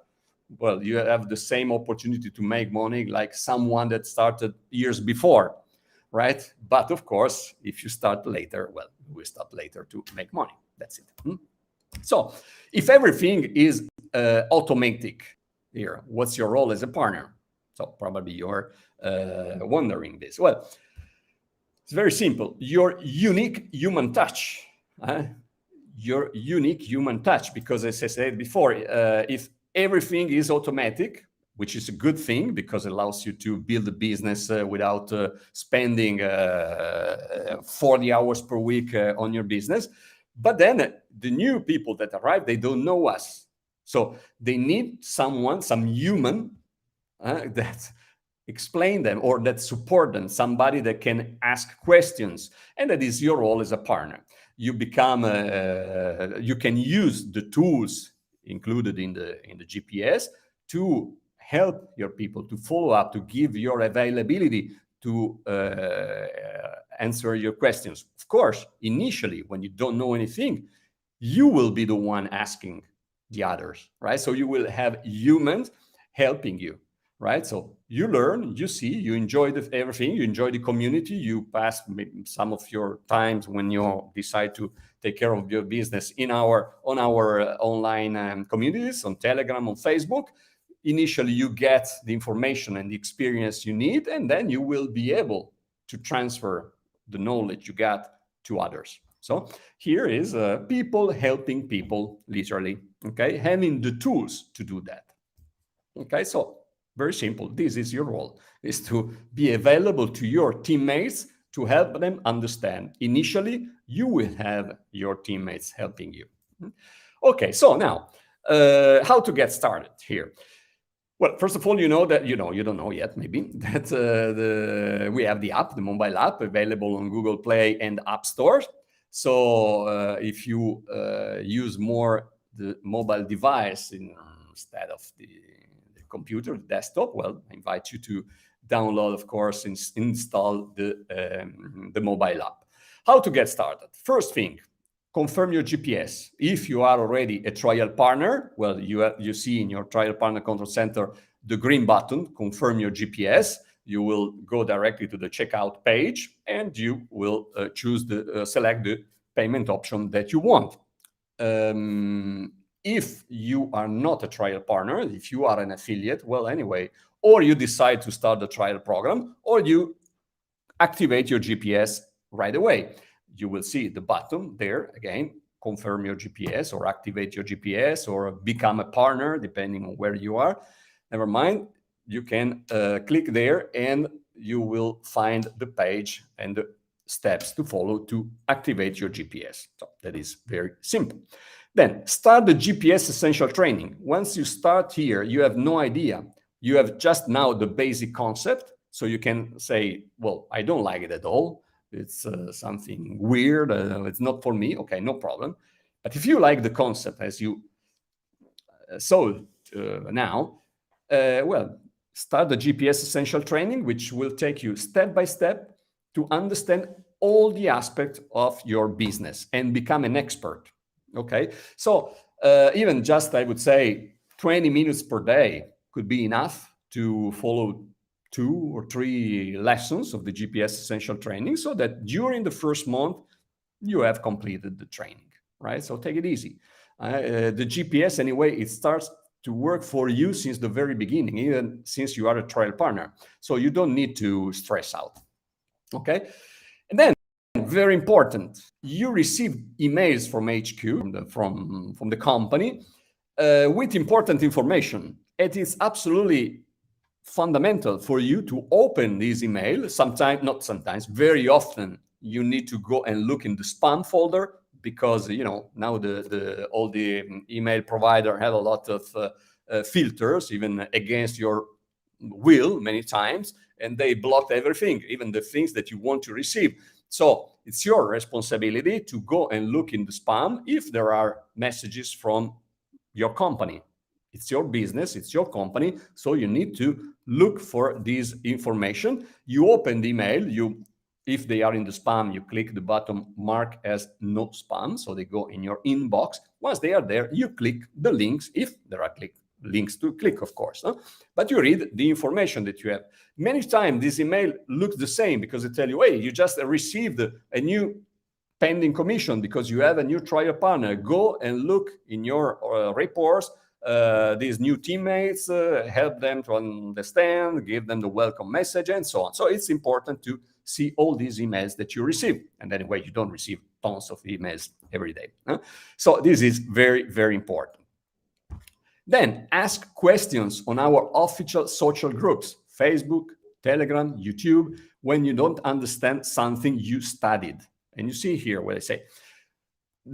well, you have the same opportunity to make money like someone that started years before, right? But of course, if you start later, well, you will start later to make money. That's it. So if everything is automatic here, what's your role as a partner? So probably you're wondering this. Well, it's very simple. Your unique human touch. your unique human touch, because as I said before, if everything is automatic, which is a good thing because it allows you to build a business without spending 40 hours per week on your business. But then the new people that arrive, they don't know us. So they need someone, some human that explain them or that support them, somebody that can ask questions. And that is your role as a partner. You become, you can use the tools included in the GPS to help your people, to follow up, to give your availability, to answer your questions. Of course, initially, when you don't know anything, you will be the one asking the others, right? So you will have humans helping you, right? So you learn, you see, you enjoy everything, you enjoy the community, you pass some of your times when you decide to take care of your business on our online communities, on Telegram, on Facebook. Initially, you get the information and the experience you need, and then you will be able to transfer the knowledge you got to others. So here is people helping people, literally, okay? Having the tools to do that. Okay, so very simple. This is your role, is to be available to your teammates to help them understand. Initially, you will have your teammates helping you. Okay, so now, how to get started here? Well, first of all, you don't know yet, maybe, that we have the app, the mobile app, available on Google Play and App Store. So if you use more the mobile device instead of the computer, the desktop, well, I invite you to download, of course, install the mobile app. How to get started? First thing, confirm your GPS. If you are already a trial partner, well, you see in your trial partner control center the green button, confirm your GPS. You will go directly to the checkout page and you will select the payment option that you want. If you are not a trial partner, if you are an affiliate, well, anyway, or you decide to start the trial program, or you activate your GPS right away. You will see the button there, again, confirm your GPS or activate your GPS or become a partner, depending on where you are. Never mind, you can click there and you will find the page and the steps to follow to activate your GPS. So that is very simple. Then start the GPS essential training. Once you start here, you have no idea. You have just now the basic concept. So you can say, well, I don't like it at all. It's something weird. It's not for me. Okay, no problem. But if you like the concept as you saw now, well, start the GPS essential training, which will take you step by step to understand all the aspects of your business and become an expert. Okay, so even just, I would say, 20 minutes per day could be enough to follow 2 or 3 lessons of the GPS essential training, so that during the first month you have completed the training, right? So take it easy. The GPS, anyway, it starts to work for you since the very beginning, even since you are a trial partner. So you don't need to stress out. Okay, and then very important, you receive emails from HQ, from the company, with important information. It is absolutely fundamental for you to open this email. Sometimes, very often, you need to go and look in the spam folder, because now all the email provider have a lot of filters, even against your will, many times, and they block everything, even the things that you want to receive. So it's your responsibility to go and look in the spam if there are messages from your company. It's your business, it's your company, so you need to look for this information. You open the email, if they are in the spam, you click the button mark as no spam, so they go in your inbox. Once they are there, you click the links, if there are links to click, of course. Huh? But you read the information that you have. Many times this email looks the same, because they tell you, hey, you just received a new pending commission because you have a new trial partner. Go and look in your reports, these new teammates, help them to understand, give them the welcome message, and so on. So it's important to see all these emails that you receive. And anyway, you don't receive tons of emails every day. So this is very, very important. Then ask questions on our official social groups, Facebook, Telegram, YouTube, when you don't understand something you studied. And you see here what I say.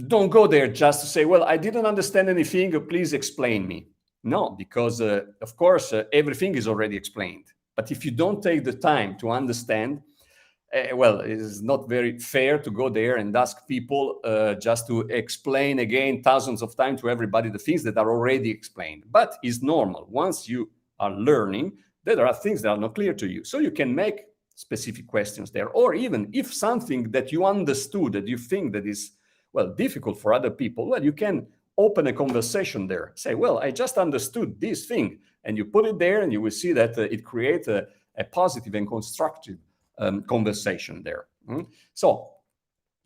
Don't go there just to say, well, I didn't understand anything, please explain me. No, because of course, everything is already explained. But if you don't take the time to understand, well, it is not very fair to go there and ask people just to explain again thousands of times to everybody the things that are already explained. But it's normal. Once you are learning, there are things that are not clear to you. So you can make specific questions there. Or even if something that you understood, that you think that is, well, difficult for other people, well, you can open a conversation there. Say, well, I just understood this thing. And you put it there and you will see that it creates a positive and constructive conversation there. So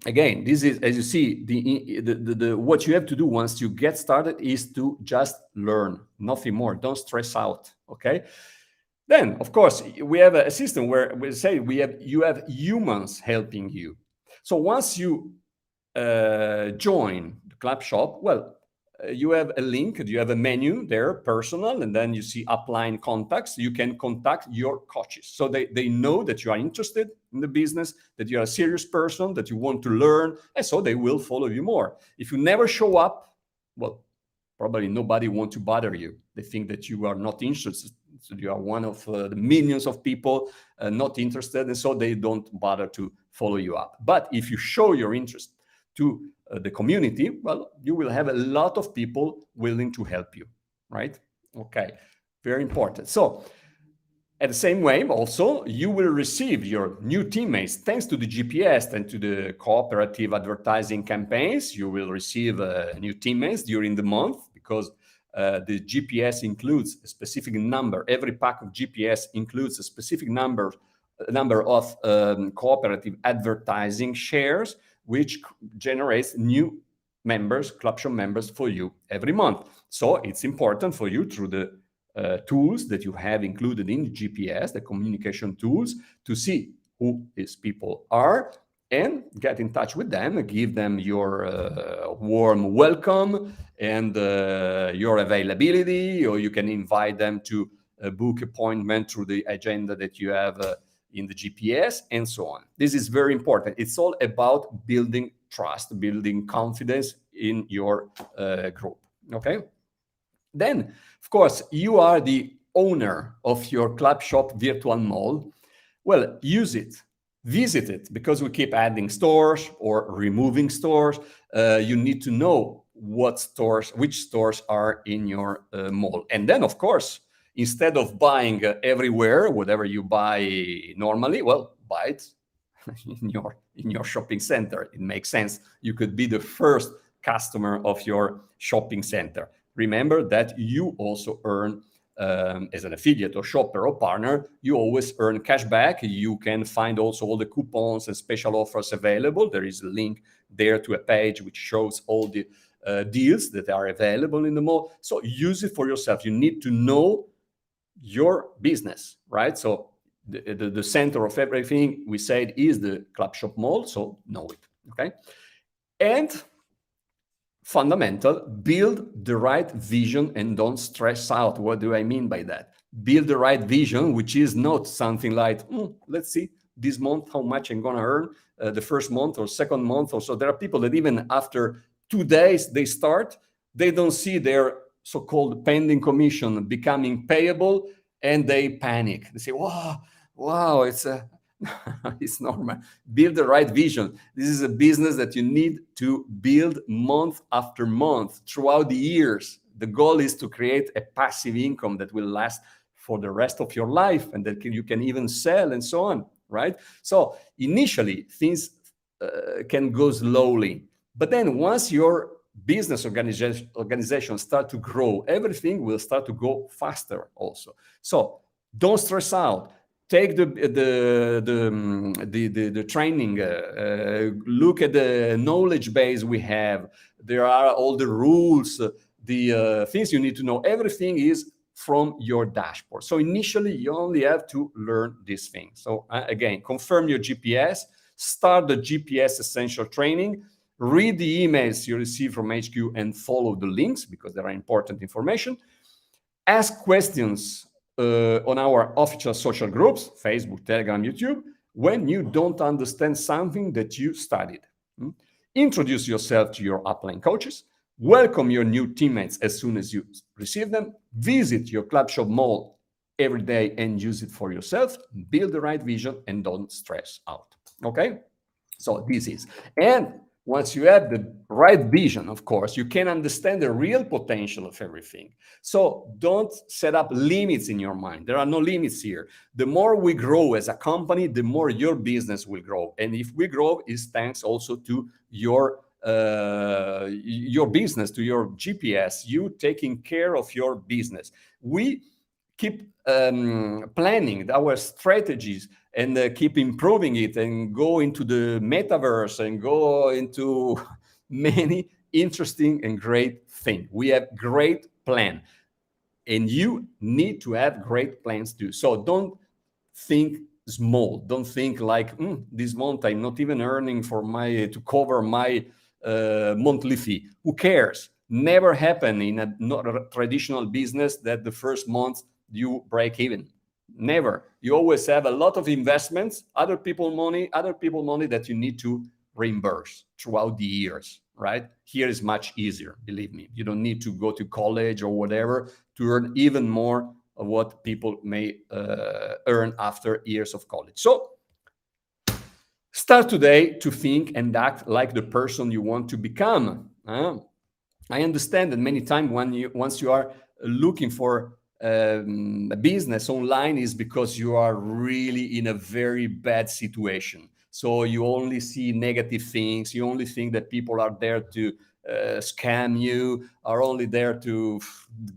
again, this is, as you see, the what you have to do once you get started is to just learn, nothing more. Don't stress out. Okay. Then, of course, we have a system where we say you have humans helping you. So once you join the Clubshop, well, you have a link, you have a menu there, personal, and then you see upline contacts. You can contact your coaches. So they know that you are interested in the business, that you are a serious person, that you want to learn, and so they will follow you more. If you never show up, well, probably nobody wants to bother you. They think that you are not interested. So you are one of the millions of people not interested, and so they don't bother to follow you up. But if you show your interest to the community, well, you will have a lot of people willing to help you, right? Okay, very important. So at the same way, also, you will receive your new teammates thanks to the GPS and to the cooperative advertising campaigns. You will receive new teammates during the month because the GPS includes a specific number. Every pack of GPS includes a specific number of cooperative advertising shares, which generates new members, Clubshop members for you every month. So it's important for you through the tools that you have included in the GPS, the communication tools, to see who these people are and get in touch with them, give them your warm welcome and your availability, or you can invite them to book appointment through the agenda that you have in the GPS, and so on. This is very important. It's all about building trust, building confidence in your group, okay? Then, of course, you are the owner of your Clubshop virtual mall. Well, use it, visit it, because we keep adding stores or removing stores. You need to know which stores are in your mall. And then, of course, instead of buying everywhere, whatever you buy normally, well, buy it in your shopping center. It makes sense. You could be the first customer of your shopping center. Remember that you also earn, as an affiliate or shopper or partner, you always earn cash back. You can find also all the coupons and special offers available. There is a link there to a page which shows all the deals that are available in the mall. So use it for yourself. You need to know your business, right? So the center of everything we said is the Clubshop mall, so know it, okay? And fundamental, build the right vision and don't stress out. What do I mean by that? Build the right vision, which is not something like, let's see this month how much I'm gonna earn the first month or second month or so. There are people that even after 2 days they start, they don't see their so-called pending commission becoming payable, and they panic. They say, wow, it's it's normal. Build the right vision. This is a business that you need to build month after month throughout the years. The goal is to create a passive income that will last for the rest of your life and that you can even sell and so on, right? So initially, things can go slowly. But then once your business organization start to grow, everything will start to go faster also. So don't stress out. Take the training. Look at the knowledge base we have. There are all the rules, the things you need to know. Everything is from your dashboard. So initially, you only have to learn these things. So again, confirm your GPS, start the GPS essential training, read the emails you receive from HQ and follow the links because they are important information. Ask questions on our official social groups, Facebook, Telegram, YouTube, when you don't understand something that you studied. Introduce yourself to your upline coaches. Welcome your new teammates as soon as you receive them. Visit your Clubshop mall every day and use it for yourself. Build the right vision and don't stress out. Okay? So this is. And once you have the right vision, of course, you can understand the real potential of everything. So don't set up limits in your mind. There are no limits here. The more we grow as a company, the more your business will grow. And if we grow, it's thanks also to your business, to your GPS, you taking care of your business. We keep planning our strategies and keep improving it and go into the metaverse and go into many interesting and great things. We have great plan, and you need to have great plans too. So don't think small. Don't think like this month I'm not even earning for my to cover my monthly fee. Who cares? Never happen in a not a traditional business that the first month you break even. Never. You always have a lot of investments, other people money that you need to reimburse throughout the years, right? Here is much easier, believe me. You don't need to go to college or whatever to earn even more of what people may earn after years of college. So start today to think and act like the person you want to become. I understand that many times once you are looking for a business online is because you are really in a very bad situation. So you only see negative things. You only think that people are there to scam you, are only there to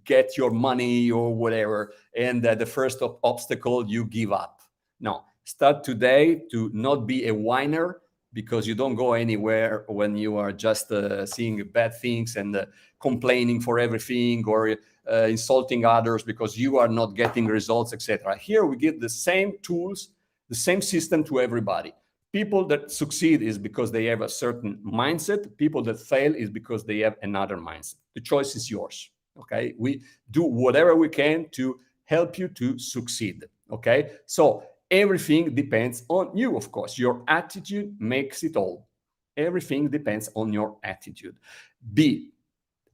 get your money or whatever. And the first obstacle, you give up. No, start today to not be a whiner, because you don't go anywhere when you are just seeing bad things and complaining for everything or insulting others because you are not getting results, etc. Here we give the same tools, the same system to everybody. People that succeed is because they have a certain mindset. People that fail is because they have another mindset. The choice is yours. Okay, we do whatever we can to help you to succeed. Okay, so everything depends on you, of course. Your attitude makes it all. Everything depends on your attitude. Be,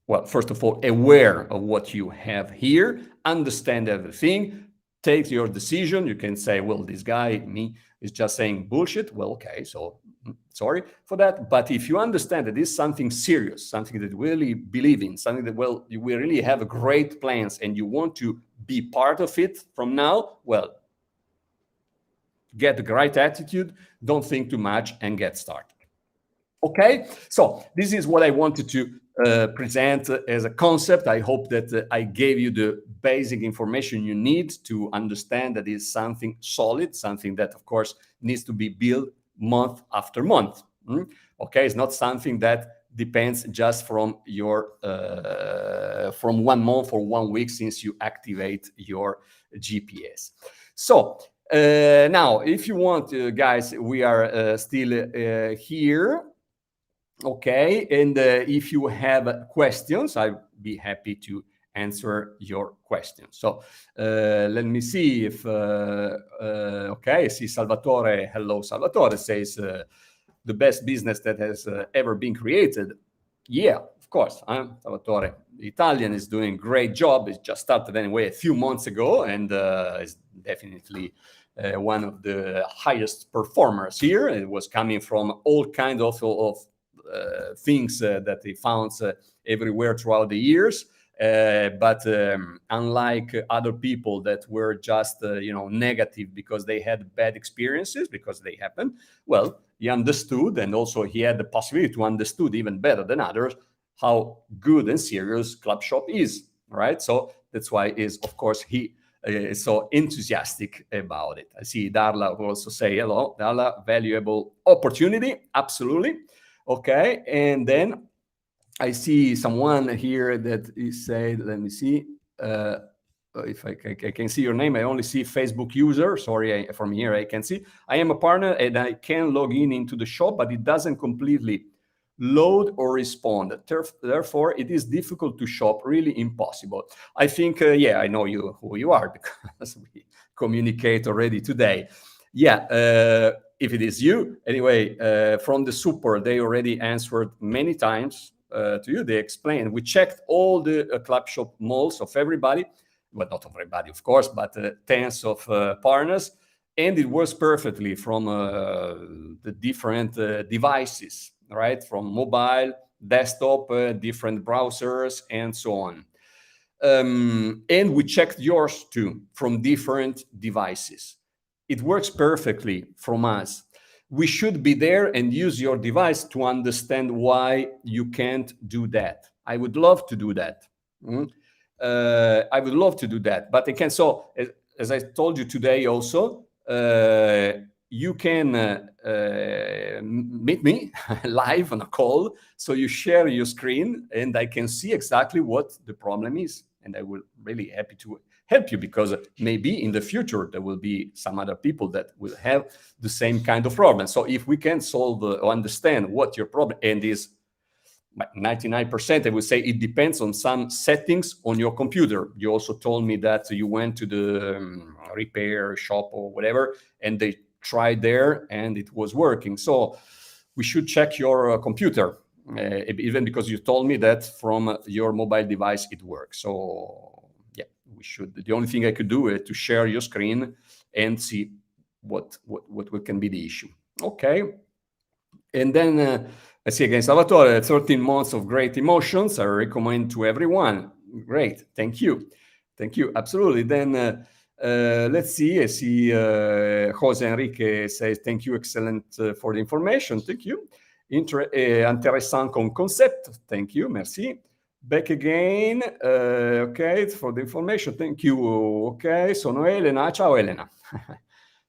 well, first of all, aware of what you have here, understand everything, take your decision. You can say, well, this guy, me, is just saying bullshit. Well, okay, so sorry for that. But if you understand that this is something serious, something that you really believe in, something that, well, you will really have great plans and you want to be part of it from now, well, get the right attitude, don't think too much, and get started. Okay, so this is what I wanted to present as a concept. I hope that I gave you the basic information you need to understand that it's something solid, something that, of course, needs to be built month after month. Okay, it's not something that depends just from your from 1 month or 1 week since you activate your GPS. So now, if you want, guys, we are still here. Okay, and if you have questions, I'd be happy to answer your questions. So let me see if, okay, I see Salvatore. Hello, Salvatore says the best business that has ever been created. Yeah, of course. Salvatore, the Italian, is doing a great job. It just started anyway a few months ago and is definitely one of the highest performers here. It was coming from all kinds of things that he found everywhere throughout the years. But unlike other people that were just negative because they had bad experiences, because they happened, well, he understood, and also he had the possibility to understood even better than others how good and serious Clubshop is, right? So that's why is, of course, he is so enthusiastic about it. I see Darla also say hello. Darla, valuable opportunity, absolutely. Okay, and then I see someone here that is said, let me see. if I can see your name, I only see Facebook user. Sorry, from here I can see. I am a partner and I can log in into the shop, but it doesn't completely load or respond. Therefore, it is difficult to shop, really impossible. I think, yeah, I know who you are because we communicate already today. Yeah, if it is you, anyway, from the support, they already answered many times to you. They explained. We checked all the Clubshop malls of everybody, well, not of everybody, of course, but tens of partners, and it works perfectly from the different devices, right? From mobile, desktop, different browsers, and so on. And we checked yours too from different devices. It works perfectly from us. We should be there and use your device to understand why you can't do that. I would love to do that. I would love to do that, but I can't. So, as I told you today also, you can meet me live on a call. So you share your screen and I can see exactly what the problem is. And I will really happy to help you because maybe in the future there will be some other people that will have the same kind of problem. So if we can solve or understand what your problem and is 99%, I would say it depends on some settings on your computer. You also told me that you went to the repair shop or whatever, and they tried there and it was working. So we should check your computer, even because you told me that from your mobile device it works. So yeah, we should. The only thing I could do is to share your screen and see what can be the issue. Okay. And then let's see again, Salvatore, 13 months of great emotions. I recommend to everyone. Great. Thank you. Thank you. Absolutely. Then let's see. I see Jose Enrique says, thank you. Excellent for the information. Thank you. Intéressant comme concept. Thank you. Merci. Back again. Okay, for the information. Thank you. Okay, sono Elena. Ciao, Elena.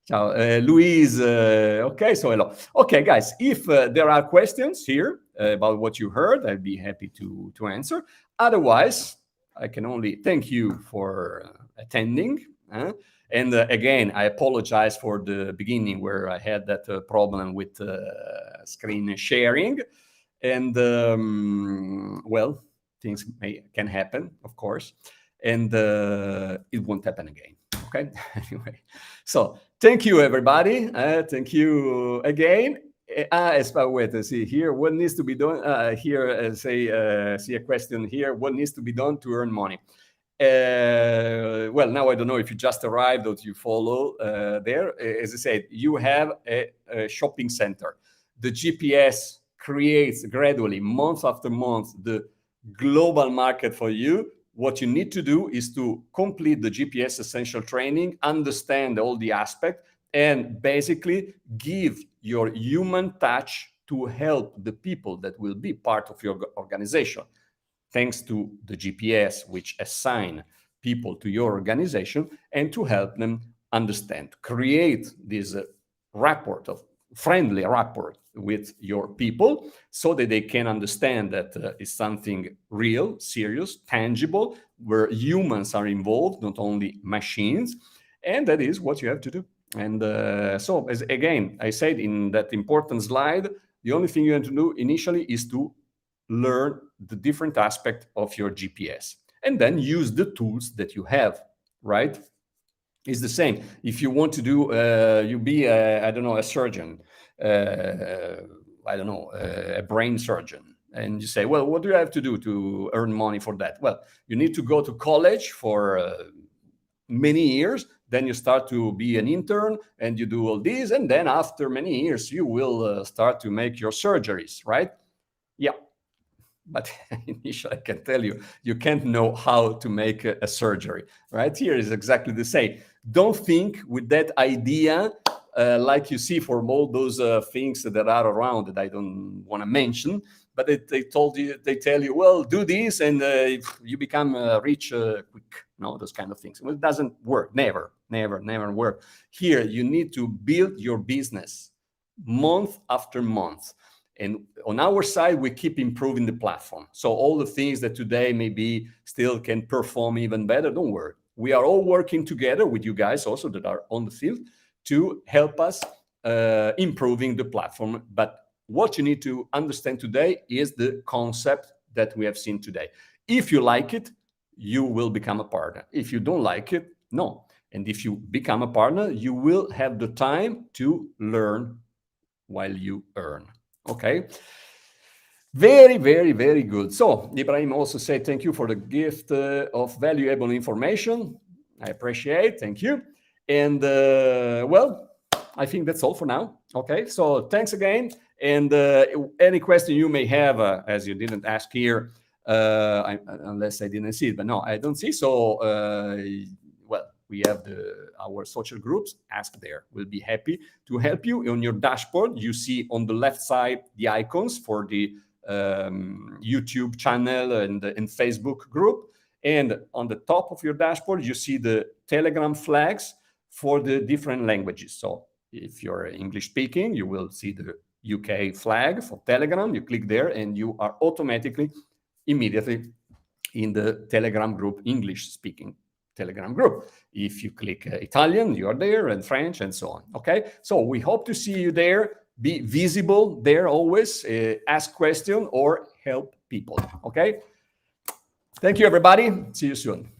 Ciao, Louise. Okay, so hello. Okay, guys, if there are questions here about what you heard, I'd be happy to answer. Otherwise, I can only thank you for attending. And again, I apologize for the beginning where I had that problem with screen sharing. And well, things can happen, of course, and it won't happen again. Okay. Anyway, so thank you, everybody. Thank you again. Wait, see here. What needs to be done? Here, see a question here. What needs to be done to earn money? Well, now I don't know if you just arrived or you follow there. As I said, you have a shopping center. The GPS creates gradually, month after month, the global market for you. What you need to do is to complete the GPS essential training, understand all the aspects, and basically give your human touch to help the people that will be part of your organization. Thanks to the GPS, which assign people to your organization, and to help them understand, create this rapport of friendly rapport with your people so that they can understand that it's something real, serious, tangible, where humans are involved, not only machines. And that is what you have to do. And so, as again, I said in that important slide, the only thing you have to do initially is to learn the different aspect of your GPS and then use the tools that you have, right? It's the same. If you want to do, you be, I don't know, a surgeon, I don't know, a brain surgeon. And you say, well, what do you have to do to earn money for that? Well, you need to go to college for many years. Then you start to be an intern and you do all this. And then after many years, you will start to make your surgeries, right? Yeah. But initially, I can tell you, you can't know how to make a surgery, right? Here is exactly the same. Don't think with that idea, like you see from all those things that are around that I don't want to mention, but they tell you, well, do this and you become rich quick. No, those kind of things. Well, it doesn't work. Never work. Here, you need to build your business month after month. And on our side, we keep improving the platform. So all the things that today maybe still can perform even better, don't worry. we are all working together with you guys also that are on the field to help us improving the platform. But what you need to understand today is the concept that we have seen today. If you like it, you will become a partner. If you don't like it, no. And if you become a partner, you will have the time to learn while you earn. Okay. Very, very, very good. So Ibrahim also said, thank you for the gift of valuable information. I appreciate, thank you. And well, I think that's all for now. Okay, so thanks again. And any question you may have, as you didn't ask here, unless I didn't see it, but no, I don't see. So, well, we have our social groups. Ask there. We'll be happy to help you. On your dashboard, you see on the left side the icons for the YouTube channel and Facebook group. And on the top of your dashboard, you see the Telegram flags for the different languages. So if you're English speaking, you will see the UK flag for Telegram. You click there and you are automatically, immediately in the Telegram group, English speaking Telegram group. If you click Italian, you are there, and French, and so on. Okay, so we hope to see you there. Be visible there always, ask questions or help people. Okay, thank you everybody. See you soon.